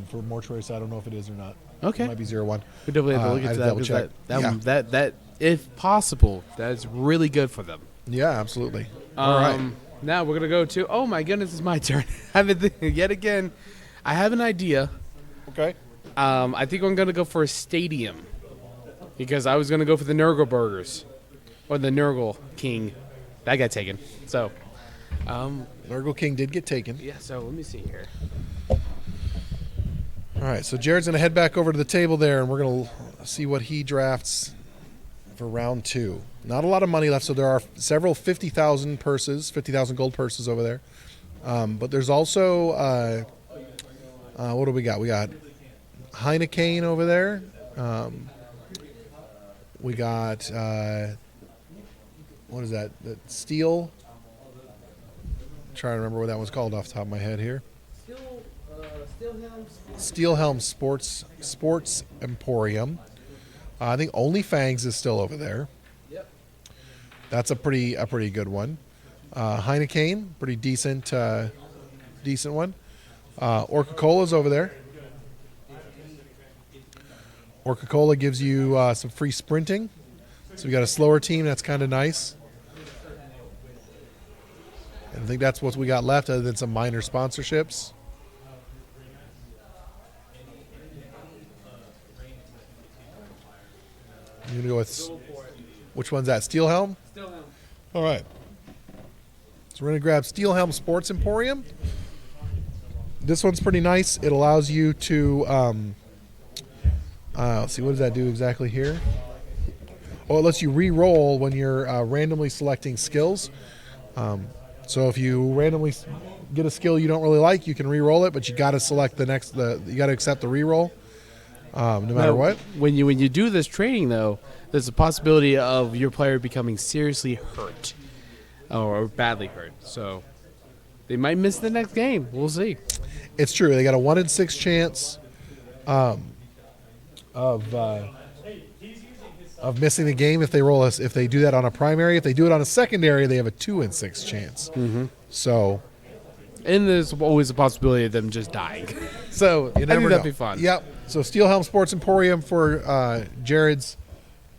For mortuary, so I don't know if it is or not. Okay. It might be 0-1. We definitely have to look I into had to that. double because check. That if possible, that's really good for them. Yeah, absolutely. All right. Now we're gonna go to. Oh my goodness, it's my turn. Yet again, I have an idea. Okay. I think I'm gonna go for a stadium because I was gonna go for the Nurgle Burgers or the Nurgle King. That got taken. So, Nurgle King did get taken. yeah. So let me see here. All right, so Jared's going to head back over to the table there, and we're going to see what he drafts for round 2. Not a lot of money left, so there are several 50,000 purses, 50,000 gold purses over there. But there's also, what do we got? We got Heineken over there. We got, what is that? The Steel. I'm trying to remember what that one's called off the top of my head here. Steelhelm Sports Emporium. I think Only Fangs is still over there. Yep. That's a pretty good one. Heineken, pretty decent one. Orca-Cola's over there. Orca-Cola gives you some free sprinting. So we got a slower team. That's kind of nice. And I think that's what we got left, other than some minor sponsorships. You're gonna go with which one's that? Steelhelm? Steelhelm. All right. So we're gonna grab Steelhelm Sports Emporium. This one's pretty nice. It allows you to let's see, what does that do exactly here? Oh, it lets you re-roll when you're randomly selecting skills. So if you randomly get a skill you don't really like, you can re-roll it, but you got to select you got to accept the re-roll. No matter Now, what. When you do this training, though, there's a possibility of your player becoming seriously hurt or badly hurt. So they might miss the next game. We'll see. It's true. They got a 1 in 6 chance of missing the game if they do that on a primary. If they do it on a secondary, they have a 2 in 6 chance. Mm-hmm. So, And there's always a possibility of them just dying. So I think never that'd know. be fun. Yep. So Steelhelm Sports Emporium for Jared's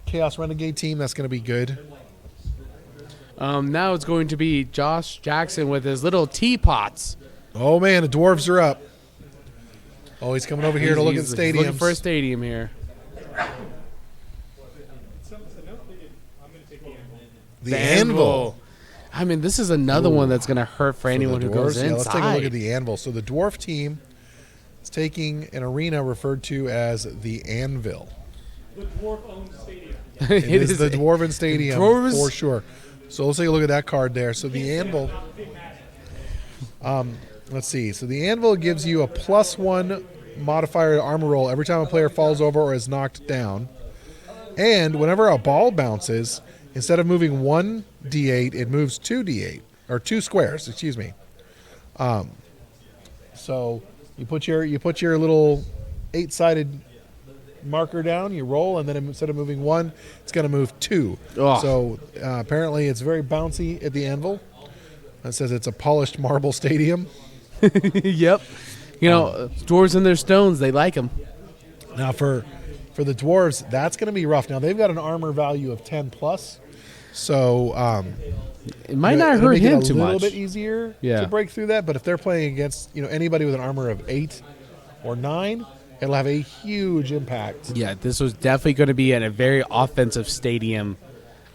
Chaos Renegade team. That's going to be good. Now it's going to be Josh Jackson with his little teapots. Oh man, the dwarves are up. Oh, he's coming over here to look at He's stadiums. looking for a stadium here. The anvil. I mean, this is another one that's going to hurt for anyone the who goes dwarves? inside. Yeah, let's take a look at the anvil. So the dwarf team is taking an arena referred to as the Anvil. The dwarf-owned stadium. It is the Dwarven Stadium Dwarves- for sure. So let's take a look at that card there. So the Anvil. Let's see. So the Anvil gives you a +1 modifier to armor roll every time a player falls over or is knocked down. And whenever a ball bounces, instead of moving 1 d8, it moves 2 d8 or 2 squares. Excuse me. So you put your little 8-sided marker down, you roll, and then instead of moving 1, it's going to move 2. Ugh. So apparently it's very bouncy at the Anvil. It says it's a polished marble stadium. Yep. You know, dwarves and their stones, they like them. Now for the dwarves, that's going to be rough. Now they've got an armor value of 10 plus, so It might not it'll hurt make him it too a little much. bit easier Yeah. to break through that. But if they're playing against anybody with an armor of 8 or 9, it'll have a huge impact. Yeah, this was definitely going to be at a very offensive stadium.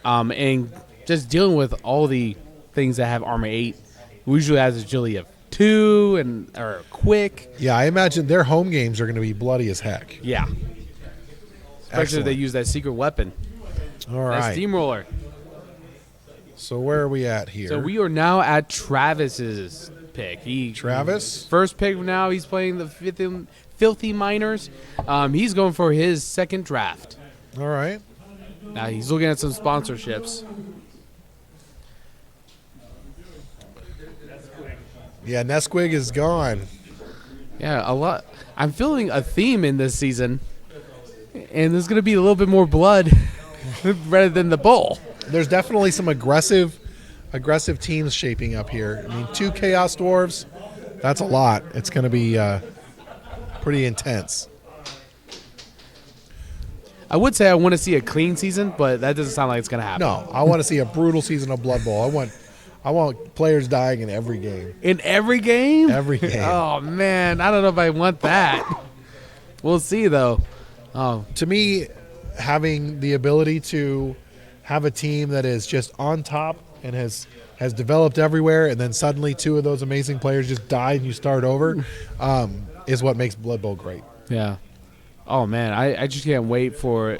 And just dealing with all the things that have armor 8, usually has agility of 2 or quick. Yeah, I imagine their home games are going to be bloody as heck. Yeah. Especially if they use that secret weapon. All That right. steamroller. So where are we at here? So we are now at Travis's pick. Travis? First pick now, he's playing the Filthy Miners. He's going for his second draft. All right. Now he's looking at some sponsorships. Yeah, Nesquig is gone. Yeah, a lot. I'm feeling a theme in this season, and there's going to be a little bit more blood rather than the bowl. There's definitely some aggressive teams shaping up here. I mean, 2 Chaos Dwarves, that's a lot. It's going to be pretty intense. I would say I want to see a clean season, but that doesn't sound like it's going to happen. No, I want to see a brutal season of Blood Bowl. I want players dying in every game. In every game? Every game. Oh, man. I don't know if I want that. We'll see, though. Oh, To me, having the ability to have a team that is just on top and has developed everywhere, and then suddenly 2 of those amazing players just die and you start over, is what makes Blood Bowl great. yeah. Oh, man. I just can't wait for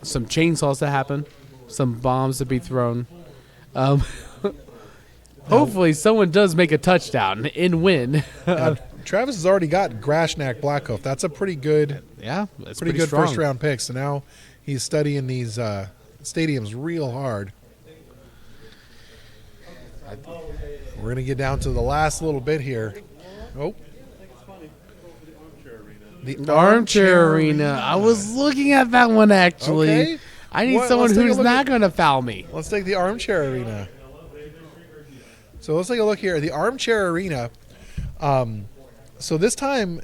some chainsaws to happen, some bombs to be thrown. Hopefully someone does make a touchdown and win. Travis has already got Grashnak Blackhoof. That's a pretty good Yeah, that's pretty good strong. first round pick. So now he's studying these stadiums real hard. We're going to get down to the last little bit here. Oh. The armchair arena. I was looking at that one, actually. Okay. I need What- someone let's take a who's look not at- going to foul me. Let's take the armchair arena. So let's take a look here. The armchair arena. So this time,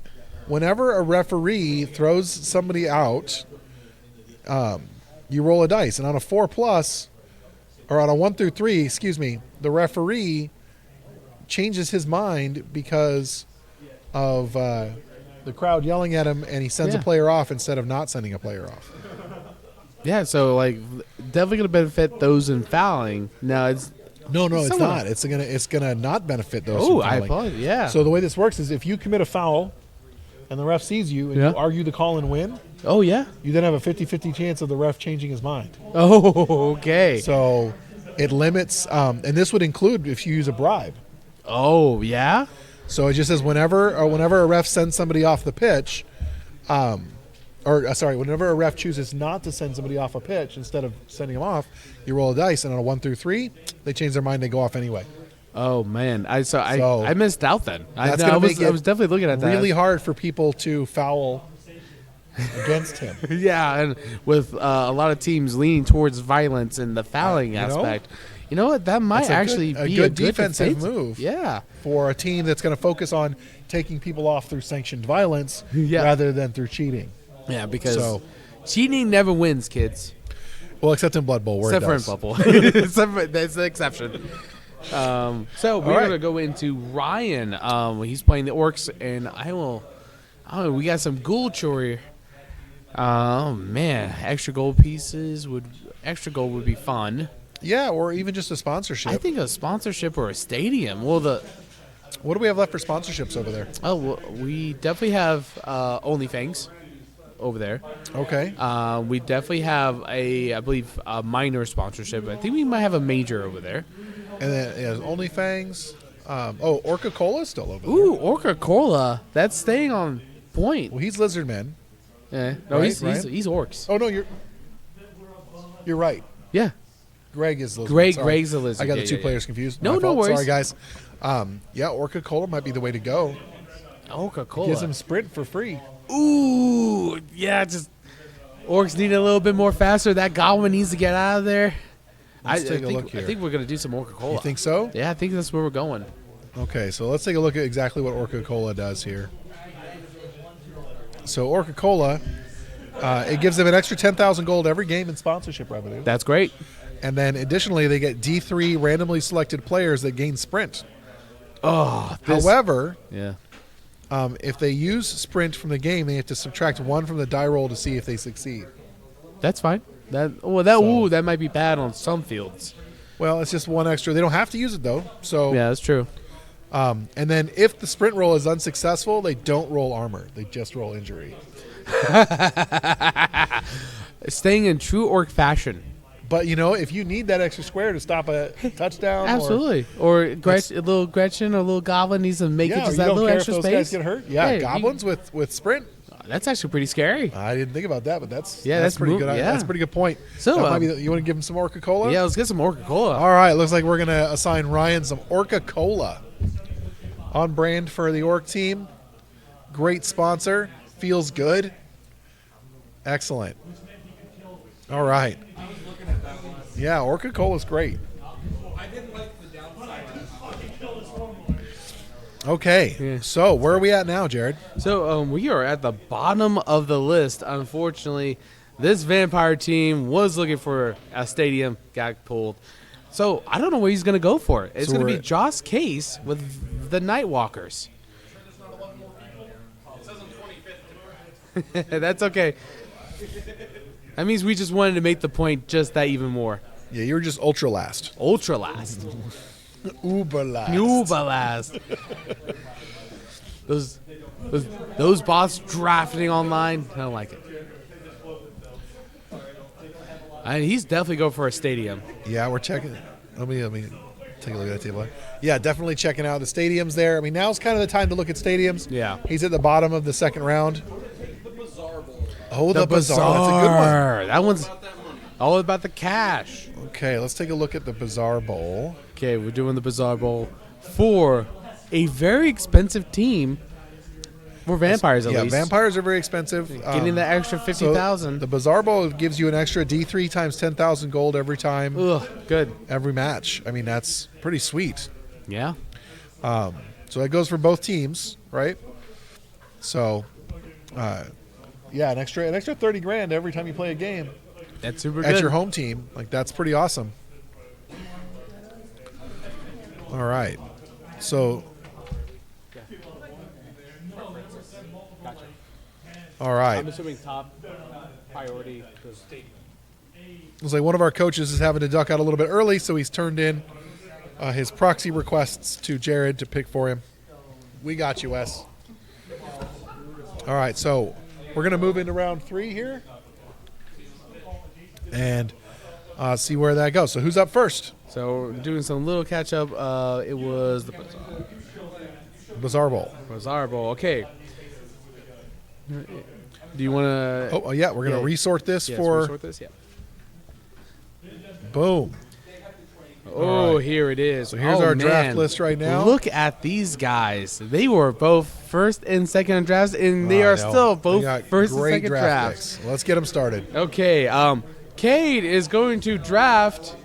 whenever a referee throws somebody out, you roll a dice. And on a 4+, or on a 1 through 3, the referee changes his mind because of the crowd yelling at him, and he sends a Yeah. player off instead of not sending a player off. Yeah, so, like, definitely going to benefit those in fouling. No, it's... No, it's Someone- not. It's gonna not benefit those. Oh, from I fouling. apologize. Yeah. So the way this works is if you commit a foul and the ref sees you and Yeah. you argue the call and win, Oh, yeah? you then have a 50-50 chance of the ref changing his mind. Oh, okay. So it limits, and this would include if you use a bribe. Oh, yeah? So it just says whenever a ref sends somebody off the pitch, whenever a ref chooses not to send somebody off a pitch instead of sending them off, you roll a dice, and on a 1 through 3, they change their mind, they go off anyway. Oh, man. I So- missed out then. That's I gonna was, make it I was definitely looking at that. Really hard for people to foul against him. Yeah, and with a lot of teams leaning towards violence and the fouling you know, aspect. You know what? That might that's a actually good- a be good defensive move. Yeah. For a team that's going to focus on taking people off through sanctioned violence Yeah. rather than through cheating. Yeah, because So- cheating never wins, kids. Well, except in Blood Bowl, where Except it for in does. Bubble. That's the exception. So we're right. going to go into Ryan. He's playing the Orcs, and we got some ghoul chore. Oh, man. Extra gold would be fun. Yeah, or even just a sponsorship. I think a sponsorship or a stadium. Well, What do we have left for sponsorships over there? we definitely have OnlyFans over there. Okay. We definitely have I believe, a minor sponsorship. I think we might have a major over there. And then it has OnlyFans. Orca Cola's still over there. Ooh, Orca Cola. That's staying on point. Well, he's Lizardman. Yeah. No, Right, he's Ryan? Orcs. Oh, no, you're right. Yeah. Greg's Lizardman. Sorry. Greg's the lizard. I got Yeah, the two yeah, players confused. No, My no fault. worries. Sorry, guys. Yeah, Orca Cola might be the way to go. Orca Cola. Gives him sprint for free. Ooh, yeah, just Orcs need a little bit more faster. That goblin needs to get out of there. Let's I take a think, look here. I think we're going to do some Orca Cola. You think so? Yeah, I think that's where we're going. Okay, so let's take a look at exactly what Orca Cola does here. So Orca Cola, it gives them an extra 10,000 gold every game in sponsorship revenue. That's great. And then additionally, they get D3 randomly selected players that gain sprint. Oh, However, yeah. if they use sprint from the game, they have to subtract 1 from the die roll to see if they succeed. That's fine. So- That might be bad on some fields. Well, it's just 1 extra. They don't have to use it, though. So, Yeah, that's true. and then if the sprint roll is unsuccessful, they don't roll armor. They just roll injury. Staying in true Orc fashion. But, if you need that extra square to stop a touchdown. Absolutely. Or a little Gretchen or a little Goblin needs to make Yeah, it or just you that don't little care if extra those space. guys get hurt. Yeah, Hey, goblins with sprint. That's actually pretty scary. I didn't think about that, but that's that's pretty move- good. yeah. That's a pretty good point. So, That might be you want to give him some Orca Cola? Yeah, let's get some Orca Cola. All right. Looks like we're gonna assign Ryan some Orca Cola. On brand for the Orc team. Great sponsor. Feels good. Excellent. All right. Yeah, Orca Cola's great. I didn't like the downside. Okay, Yeah. so where are we at now, Jared? So we are at the bottom of the list. Unfortunately, this vampire team was looking for a stadium, got pulled. So I don't know where he's going to go for it. It's So going to we're be at- Joss Case with the Nightwalkers. That's okay. That means we just wanted to make the point just that even more. Yeah, you were just ultra last. Ultra last. Uber last. Uber last. Those bots drafting online, I don't like it. And he's definitely going for a stadium. Yeah, we're checking. Let me take a look at that table. Yeah, definitely checking out the stadiums there. I mean, now's kind of the time to look at stadiums. Yeah. He's at the bottom of the second round. The Bazaar Bowl. Oh, the Bazaar. That's a good one. That one's all about the cash. Okay, let's take a look at the Bazaar Bowl. Okay, we're doing the Bazaar Bowl for a very expensive team. For vampires, at Yeah, least. vampires are very expensive. Getting the extra so 50,000. the Bazaar Bowl gives you an extra D3 times 10,000 gold every time, Ugh, good. every match. I mean, that's pretty sweet. Yeah. So that goes for both teams, right? So, yeah, an extra 30 grand every time you play a game That's super at good. your home team. Like, that's pretty awesome. All right. So, all right. I'm assuming top priority. Looks like one of our coaches is having to duck out a little bit early, so he's turned in his proxy requests to Jared to pick for him. We got you, Wes. All right, so we're going to move into round 3 here and see where that goes. So who's up first? So we're doing some little catch up. It was the Bazaar Bowl. Bazaar Bowl. Okay. Do you want to? Oh, yeah, we're going to resort this for Sort this. Yeah. boom. Oh, right. here it is. So here's Oh, our draft man. list right now. Look at these guys. They were both first and second in drafts, and they I are know. still They both got first and great second draft drafts. picks. Let's get them started. Okay, Cade is going to draft.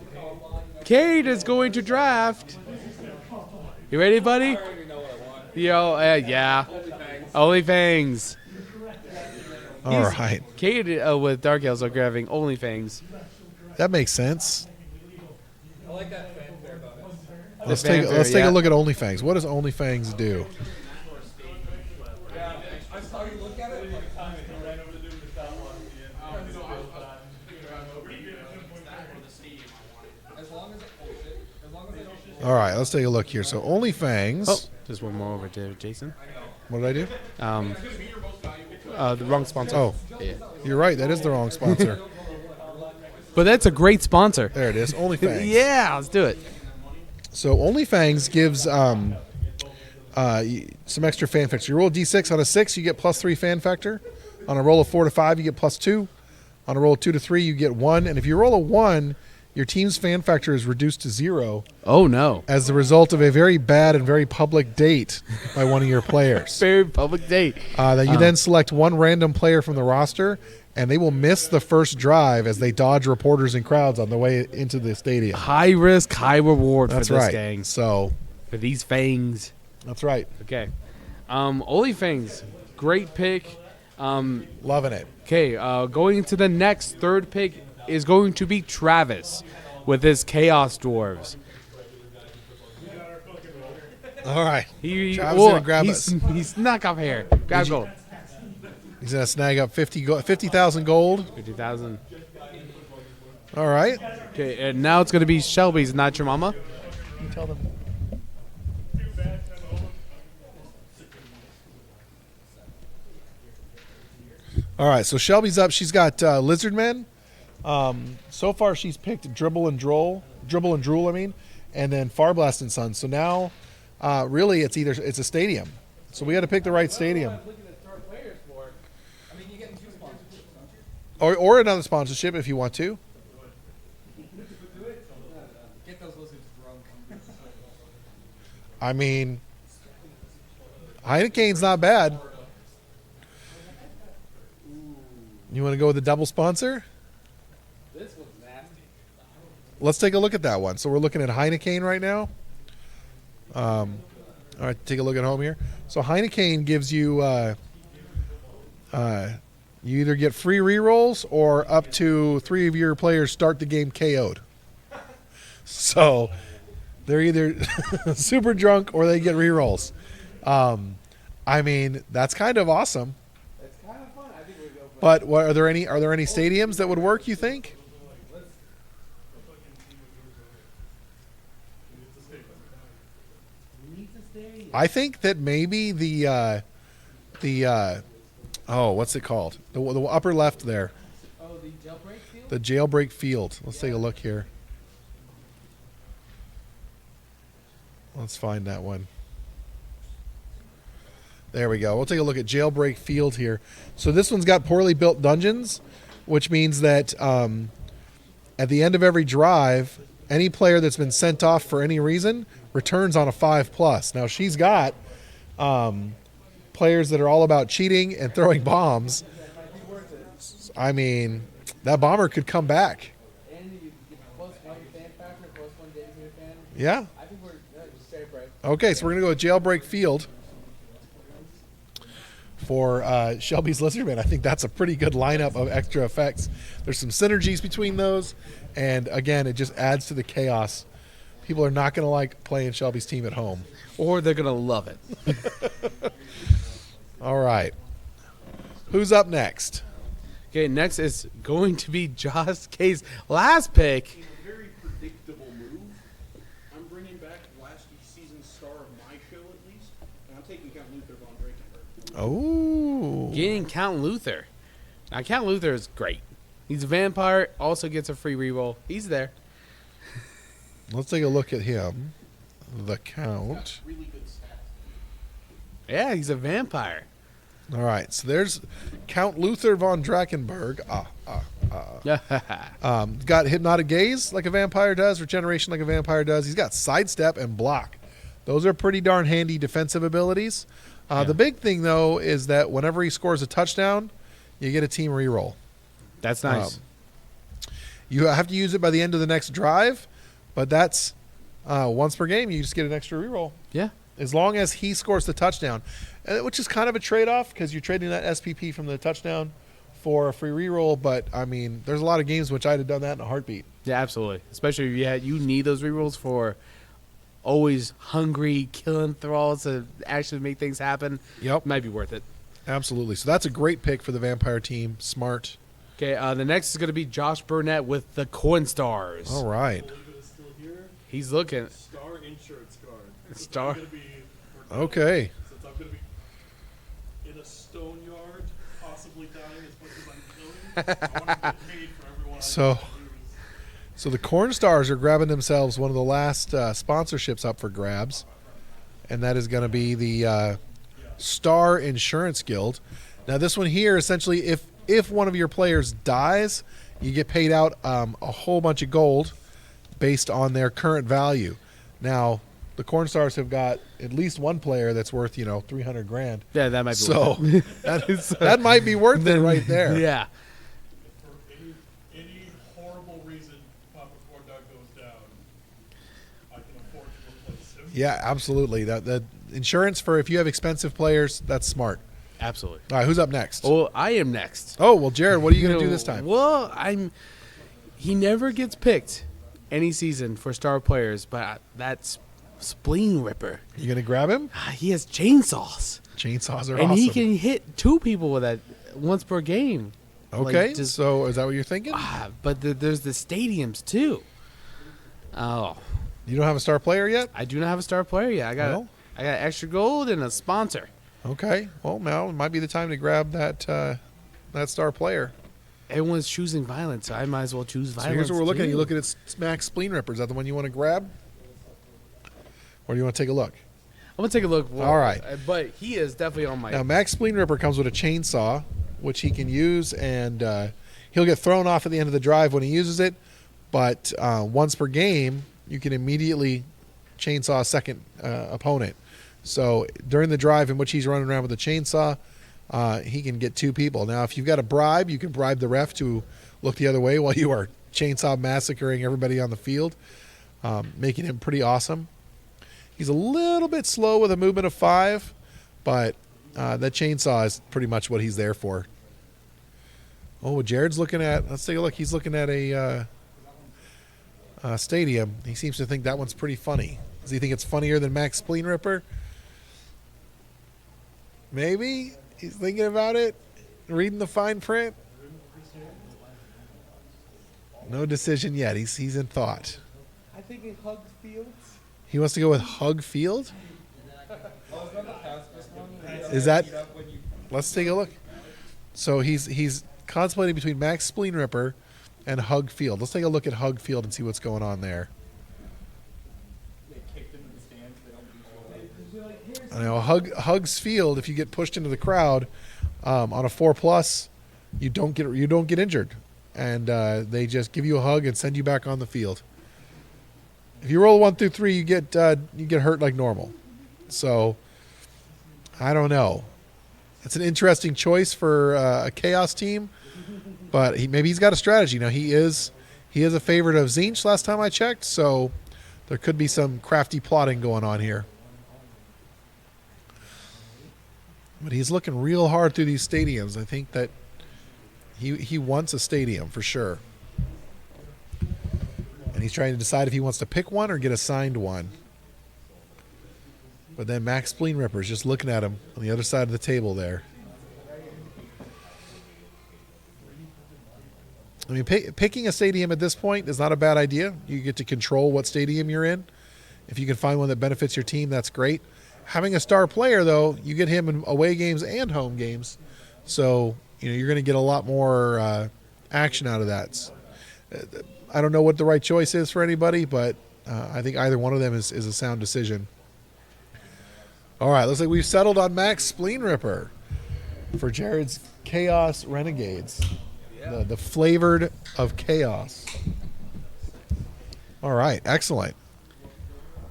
Cade is going to draft. You ready, buddy? Yo, yeah. OnlyFangs. All right. Cade with Dark Elves are grabbing OnlyFangs. That makes sense. I like that fanfare about it. Let's fanfare, take yeah. a look at OnlyFangs. What does OnlyFangs do? I saw you look at it. As long as they don't. All right, let's take a look here. So OnlyFangs. Oh, just one more over to Jason. What did I do? The wrong sponsor. Oh, Yeah. you're right. That is the wrong sponsor. But that's a great sponsor. There it is. OnlyFangs. Yeah, let's do it. So OnlyFangs gives some extra fan factor. You roll a d6 on a 6, you get +3 fan factor. On a roll of 4 to 5, you get +2. On a roll of 2 to 3, you get 1. And if you roll a 1, your team's fan factor is reduced to 0 Oh, no. as the result of a very bad and very public date by one of your players. Very public date. That you then select one random player from the roster, and they will miss the first drive as they dodge reporters and crowds on the way into the stadium. High risk, high reward That's for this right. gang. So For these fangs. that's right. Okay. OnlyFangs. Great pick. Loving it. Okay, going to the next third pick is going to be Travis with his Chaos Dwarves. All right. Travis Travis gonna grab he's knock off hair. Grab Did you- gold. He's going to snag up 50,000 gold. 50,000. All right. Okay, and now it's going to be Shelby's, not your mama. You tell them. All right, so Shelby's up. She's got Lizard Men. So far, she's picked Dribble and Drool, I mean, and then Farblast and Sons. So now, really, it's a stadium. So we got to pick the right stadium, I mean, you get 2 sponsorships, don't you? or another sponsorship if you want to. Get those lizards drunk. I mean, Heineken's not bad. You want to go with the double sponsor? This one's nasty. Let's take a look at that one. So we're looking at Heineken right now. All right, take a look at home here. So Heineken gives you you either get free rerolls or up to 3 of your players start the game KO'd. So they're either super drunk or they get rerolls. I mean, that's kind of awesome. It's kind of fun. I think we'll go for But are there any stadiums that would work, you think? I think that maybe the what's it called? The upper left there, Oh, the jailbreak field? the jailbreak field. Let's take a look here. Let's find that one. There we go. We'll take a look at jailbreak field here. So this one's got poorly built dungeons, which means that at the end of every drive, any player that's been sent off for any reason returns on a 5+. Now she's got players that are all about cheating and throwing bombs. I mean, that bomber could come back. And you get +1 fan factor, +1 dedicated fan. Yeah. I think we're just jailbreak. Okay, so we're going to go with jailbreak field for Shelby's Lizardman. I think that's a pretty good lineup of extra effects. There's some synergies between those, and again, it just adds to the chaos. People are not going to like playing Shelby's team at home. Or they're going to love it. All right. Who's up next? Okay, next is going to be Josh K's last pick. A very predictable move. I'm bringing back last season's star of my show, at least, and I'm taking Count Luther von Drakenberg. Oh. Getting Count Luther. Now, Count Luther is great. He's a vampire, also gets a free reroll. He's there. Let's take a look at him. The Count. Really good stats. Yeah, he's a vampire. All right, so there's Count Luther von Drakenberg. Got Hypnotic Gaze like a vampire does, Regeneration like a vampire does. He's got Sidestep and Block. Those are pretty darn handy defensive abilities. The big thing, though, is that whenever he scores a touchdown, you get a team reroll. That's nice. You have to use it by the end of the next drive, but that's once per game. You just get an extra reroll. Yeah. As long as he scores the touchdown, which is kind of a trade-off because you're trading that SPP from the touchdown for a free reroll. But, I mean, there's a lot of games which I'd have done that in a heartbeat. Yeah, absolutely. Especially if you need those rerolls for always hungry, killing thralls to actually make things happen. Yep. Might be worth it. Absolutely. So that's a great pick for the vampire team. Smart. Okay, the next is going to be Josh Burnett with the Coin Stars. All right. Believe it is still here. He's looking. Star insurance card. Star. I'm gonna be, Okay. since I'm going to be in a stone yard, possibly dying as much as I'm killing, I want to get paid for everyone So- I lose. So the Corn Stars are grabbing themselves one of the last sponsorships up for grabs, and that is going to be the Star Insurance Guild. Now this one here, essentially, if one of your players dies, you get paid out a whole bunch of gold based on their current value. Now the Corn Stars have got at least one player that's worth 300 grand. Yeah, that might be So worth that might be worth it right there. it. Yeah. For any horrible reason Papa Corduck goes down, I can afford to replace him. Yeah, absolutely. That insurance for if you have expensive players, that's smart. Absolutely. All right, who's up next? Well, I am next. Oh, well, Jared, what are you going to do this time? Well, he never gets picked any season for star players, but that's Spleen Ripper. You going to grab him? He has chainsaws. Chainsaws are And awesome. he can hit 2 people with that once per game. Okay, Like, just- so is that what you're thinking? But there's the stadiums too. Oh, You don't have a star player yet? I do not have a star player yet. I got Well. extra gold and a sponsor. Okay, well, now it might be the time to grab that star player. Everyone's choosing violence, so I might as well choose So violence. here's what we're looking at. too. You're looking at Max Spleen Ripper. Is that the one you want to grab? Or do you want to take a look? I'm gonna take a look. All right. But he is definitely on my. Now, Max Spleen Ripper comes with a chainsaw, which he can use, and he'll get thrown off at the end of the drive when he uses it. But once per game, you can immediately chainsaw a second opponent. So during the drive in which he's running around with a chainsaw, he can get 2 people. Now, if you've got a bribe, you can bribe the ref to look the other way while you are chainsaw massacring everybody on the field, making him pretty awesome. He's a little bit slow with a movement of 5, but that chainsaw is pretty much what he's there for. Oh, Jared's looking at, let's take a look. He's looking at a stadium. He seems to think that one's pretty funny. Does he think it's funnier than Max Spleen Ripper? Maybe. He's thinking about it, reading the fine print. No decision yet. He's in thought. I think it hugs fields. He wants to go with Hug Field. Oh, is that the pacifist one? Is that? Let's take a look. So he's contemplating between Max Spleen Ripper and Hug Field. Let's take a look at Hug Field and see what's going on there. They kicked him in the stands. They don't do I know Hugs Field. If you get pushed into the crowd on a 4+, you don't get injured, and they just give you a hug and send you back on the field. If you roll 1 through 3, you get hurt like normal. So I don't know. It's an interesting choice for a Chaos team, but maybe he's got a strategy. Now he is a favorite of Zinch last time I checked, so there could be some crafty plotting going on here. But he's looking real hard through these stadiums. I think that he wants a stadium for sure. And he's trying to decide if he wants to pick one or get assigned one. But then Max Spleen Ripper is just looking at him on the other side of the table there. I mean, picking a stadium at this point is not a bad idea. You get to control what stadium you're in. If you can find one that benefits your team, that's great. Having a star player, though, you get him in away games and home games. So, you're going to get a lot more action out of that. I don't know what the right choice is for anybody, but I think either one of them is a sound decision. All right, looks like we've settled on Max Spleen Ripper for Jared's Chaos Renegades. The flavored of chaos. All right, excellent.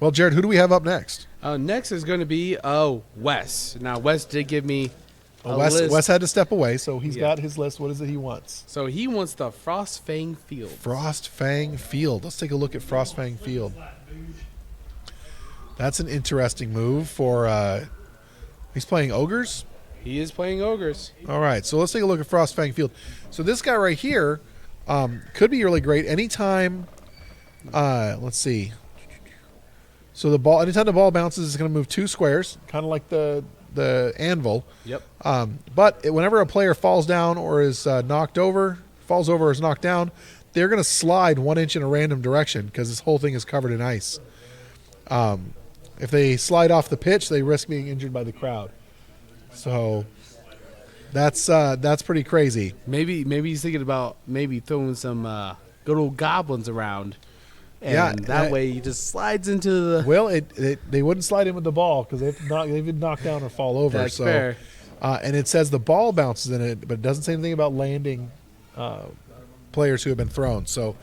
Well, Jared, who do we have up next? Next is going to be Wes. Now, Wes did give me a list. Wes had to step away, so he's got his list. What is it he wants? So he wants the Frostfang Field. Frostfang Field. Let's take a look at Frostfang Field. That's an interesting move for he's playing ogres. He is playing ogres. All right, so let's take a look at Frostfang Field. So this guy right here could be really great anytime. Let's see. So anytime the ball bounces, it's going to move 2 squares, kind of like the anvil. Yep. But whenever a player falls down or is falls over or is knocked down, they're going to slide 1 inch in a random direction because this whole thing is covered in ice. If they slide off the pitch, they risk being injured by the crowd. So that's pretty crazy. Maybe he's thinking about throwing some good old goblins around. And that way he just slides into the... Well, they wouldn't slide in with the ball because they've been knocked down or fall over. That's fair. And it says the ball bounces in it, but it doesn't say anything about landing players who have been thrown. So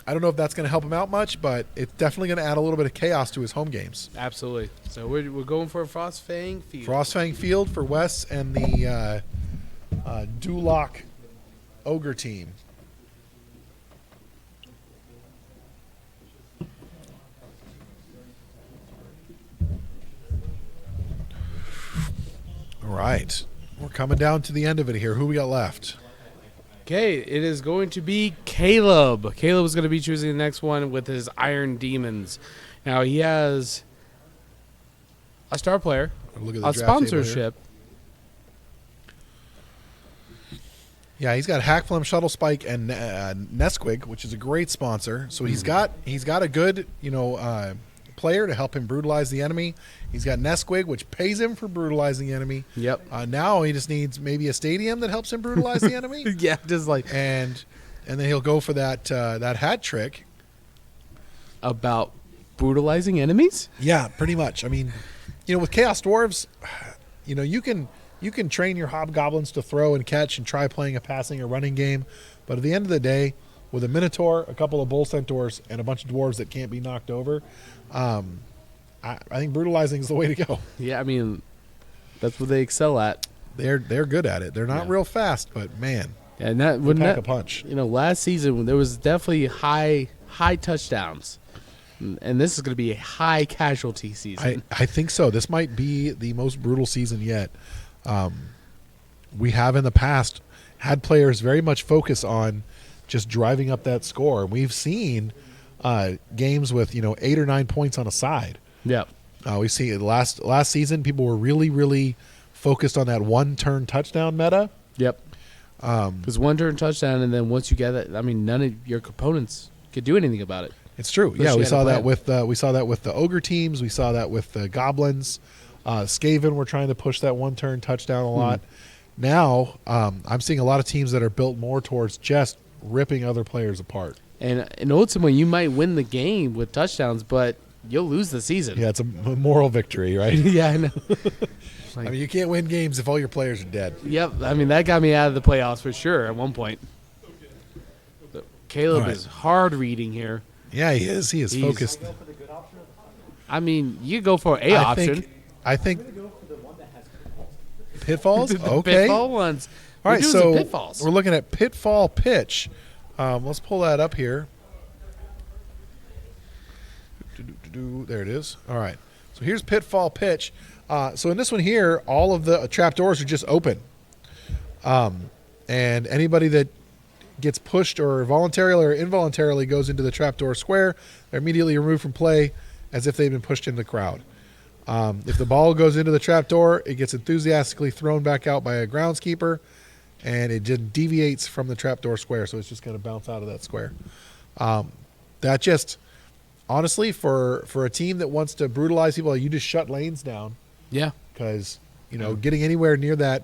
I don't know if that's going to help him out much, but it's definitely going to add a little bit of chaos to his home games. Absolutely. So we're going for a Frostfang Field. Frostfang Field for Wes and the Duloc Ogre team. All right. We're coming down to the end of it here. Who we got left? Okay, it is going to be Caleb. Caleb is going to be choosing the next one with his Iron Demons. Now, he has a star player, Look at the a draft table here. sponsorship. Yeah, he's got Hackflem, Shuttle Spike, and Nesquik, which is a great sponsor. So he's got a good player to help him brutalize the enemy. He's got Nesquik, which pays him for brutalizing the enemy. Yep. Now he just needs maybe a stadium that helps him brutalize the enemy. Yeah, just like and then he'll go for that hat trick. about brutalizing enemies. Yeah, pretty much. I mean, with Chaos Dwarves, you can train your hobgoblins to throw and catch and try playing a passing or running game, but at the end of the day, with a Minotaur, a couple of Bull Centaurs, and a bunch of dwarves that can't be knocked over, I think brutalizing is the way to go. Yeah, I mean, that's what they excel at. They're good at it. They're not Yeah. real fast, but man, And that they when pack that, a punch. last season there was definitely high touchdowns, and this is going to be a high casualty season. I think so. This might be the most brutal season yet. We have in the past had players very much focus on just driving up that score. We've seen games with 8 or 9 points on a side. Yep. We see last season people were really focused on that one turn touchdown meta. Yep. Because one turn touchdown, and then once you get it, I mean, none of your components could do anything about it. It's true. Unless Yeah, you we had a saw that plan. with the ogre teams. We saw that with the goblins. Skaven were trying to push that one turn touchdown a lot. Now I'm seeing a lot of teams that are built more towards just ripping other players apart. And ultimately, you might win the game with touchdowns, but you'll lose the season. Yeah, it's a moral victory, right? Yeah, I know. I mean, you can't win games if all your players are dead. Yep. I mean, that got me out of the playoffs for sure at one point. So Caleb All right. is hard reading here. Yeah, he is. He is He's- focused. I mean, you go for a option. I think pitfalls. The Okay. pitfall ones. All right, We're doing so some pitfalls. we're looking at pitfall pitch. Let's pull that up here. There it is. All right. So here's pitfall pitch. So in this one here, all of the trapdoors are just open. And anybody that gets pushed or voluntarily or involuntarily goes into the trapdoor square, they're immediately removed from play as if they've been pushed into the crowd. If the ball goes into the trapdoor, it gets enthusiastically thrown back out by a groundskeeper, and it just deviates from the trapdoor square, so it's just going to bounce out of that square. That just, honestly, for a team that wants to brutalize people, you just shut lanes down Yeah. because getting anywhere near that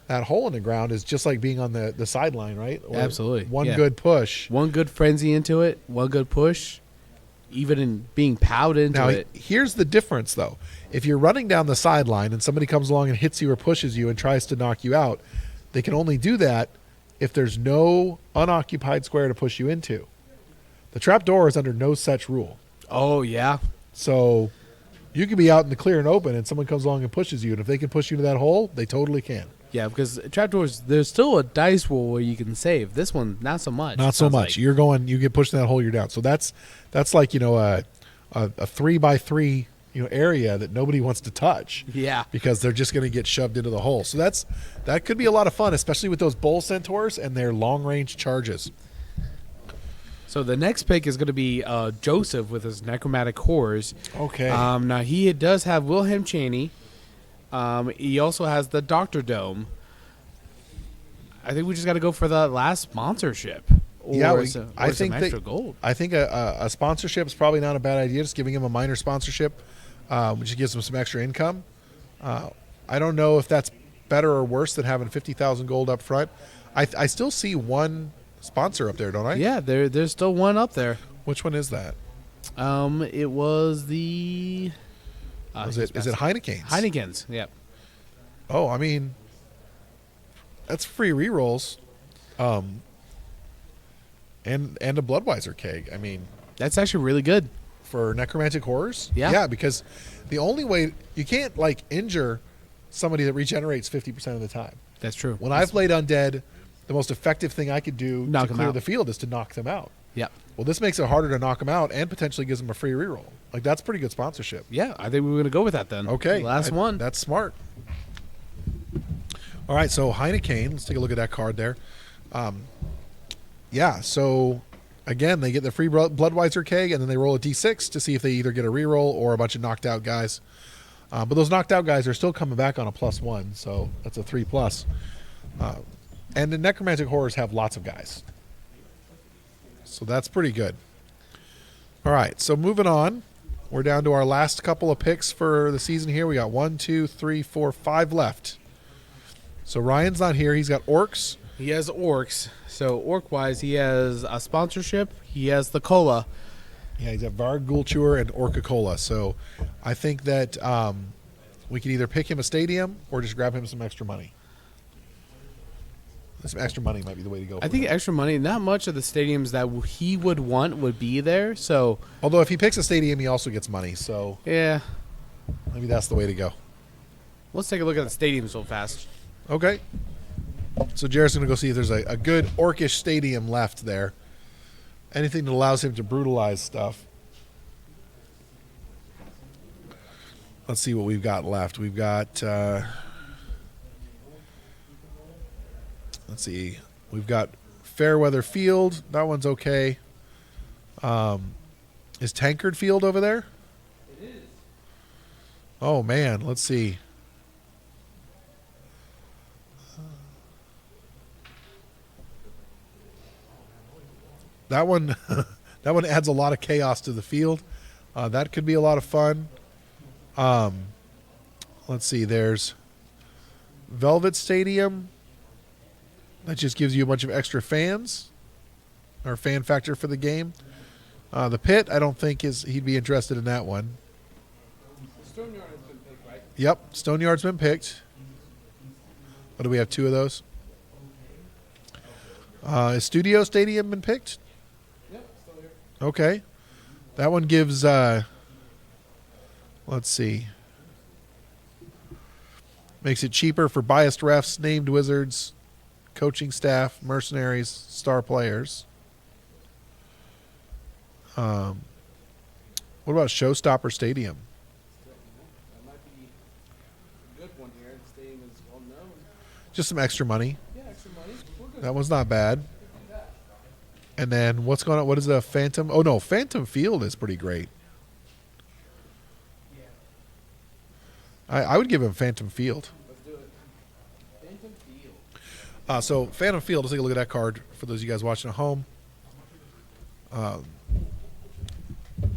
hole in the ground is just like being on the sideline, right? Or Absolutely, one yeah. good push. One good frenzy into it, one good push, even in being powed into Now, it. here's the difference, though. If you're running down the sideline and somebody comes along and hits you or pushes you and tries to knock you out, they can only do that if there's no unoccupied square to push you into. The trapdoor is under no such rule. Oh, yeah. So you could be out in the clear and open and someone comes along and pushes you, and if they can push you into that hole, they totally can. Yeah, because trapdoors, there's still a dice roll where you can save. This one, not so much. Not it so sounds much. like. You get pushed in that hole, you're down. So that's like a 3x3 area that nobody wants to touch. Yeah. Because they're just going to get shoved into the hole. So that could be a lot of fun, especially with those bull centaurs and their long range charges. So the next pick is going to be Joseph with his necromantic horrors. Okay. Now he does have Wilhelm Chaney. He also has the Doctor Dome. I think we just got to go for the last sponsorship. Or some extra gold. I think a sponsorship is probably not a bad idea. Just giving him a minor sponsorship, which gives him some extra income. I don't know if that's better or worse than having 50,000 gold up front. I still see one sponsor up there, don't I? Yeah, there's still one up there. Which one is that? It was the. Is it Heineken's? Heineken's? Yep. Oh, I mean, that's free rerolls, and a Bloodweiser keg. I mean, That's actually really good. for necromantic horrors. Yeah. Yeah, because the only way you can't injure somebody that regenerates 50% of the time. That's true. When I've played undead, the most effective thing I could do Knock to 'em clear out. the field is to knock them out. Yep. Well, this makes it harder to knock them out and potentially gives them a free reroll. That's pretty good sponsorship. Yeah, I think we were going to go with that then. Okay. Last one. That's smart. All right, so Heineken, let's take a look at that card there. Yeah, so again, they get the free Bloodweiser keg, and then they roll a d6 to see if they either get a reroll or a bunch of knocked out guys. But those knocked out guys are still coming back on a +1, so that's a 3+. And the necromantic horrors have lots of guys. So that's pretty good. All right, so moving on. We're down to our last couple of picks for the season here. We got 1, 2, 3, 4, 5 left. So Ryan's not here. He's got orcs. He has orcs. So orc-wise, he has a sponsorship. He has the cola. Yeah, he's got Varg Gulchur and Orca-Cola. So I think that we could either pick him a stadium or just grab him some extra money. Some extra money might be the way to go. I think extra money, not much of the stadiums that he would want would be there. So, Although if he picks a stadium, he also gets money. So yeah. Maybe that's the way to go. Let's take a look at the stadium so fast. Okay. So Jared's going to go see if there's a good orcish stadium left there. Anything that allows him to brutalize stuff. Let's see what we've got left. We've got, let's see, we've got Fairweather Field. That one's okay. Is Tankard Field over there? It is. Oh, man. Let's see. That one, that one adds a lot of chaos to the field. That could be a lot of fun. Let's see. There's Velvet Stadium. That just gives you a bunch of extra fans, or fan factor for the game. The Pit, I don't think he'd be interested in that one. Stoneyard has been picked, right? Yep, Stoneyard's been picked. What do we have? 2 of those. Is Studio Stadium been picked? Yep, still here. Okay. That one gives, let's see. Makes it cheaper for biased refs, named wizards, coaching staff, mercenaries, star players. What about Showstopper Stadium? That might be a good one here. The stadium is well known. Just some extra money. Yeah, extra money. We're good. That one's not bad. And then what's going on? What is the Phantom? Oh, no, Phantom Field is pretty great. I would give him Phantom Field. Let's do it. Phantom Field. So Phantom Field, let's take a look at that card for those of you guys watching at home.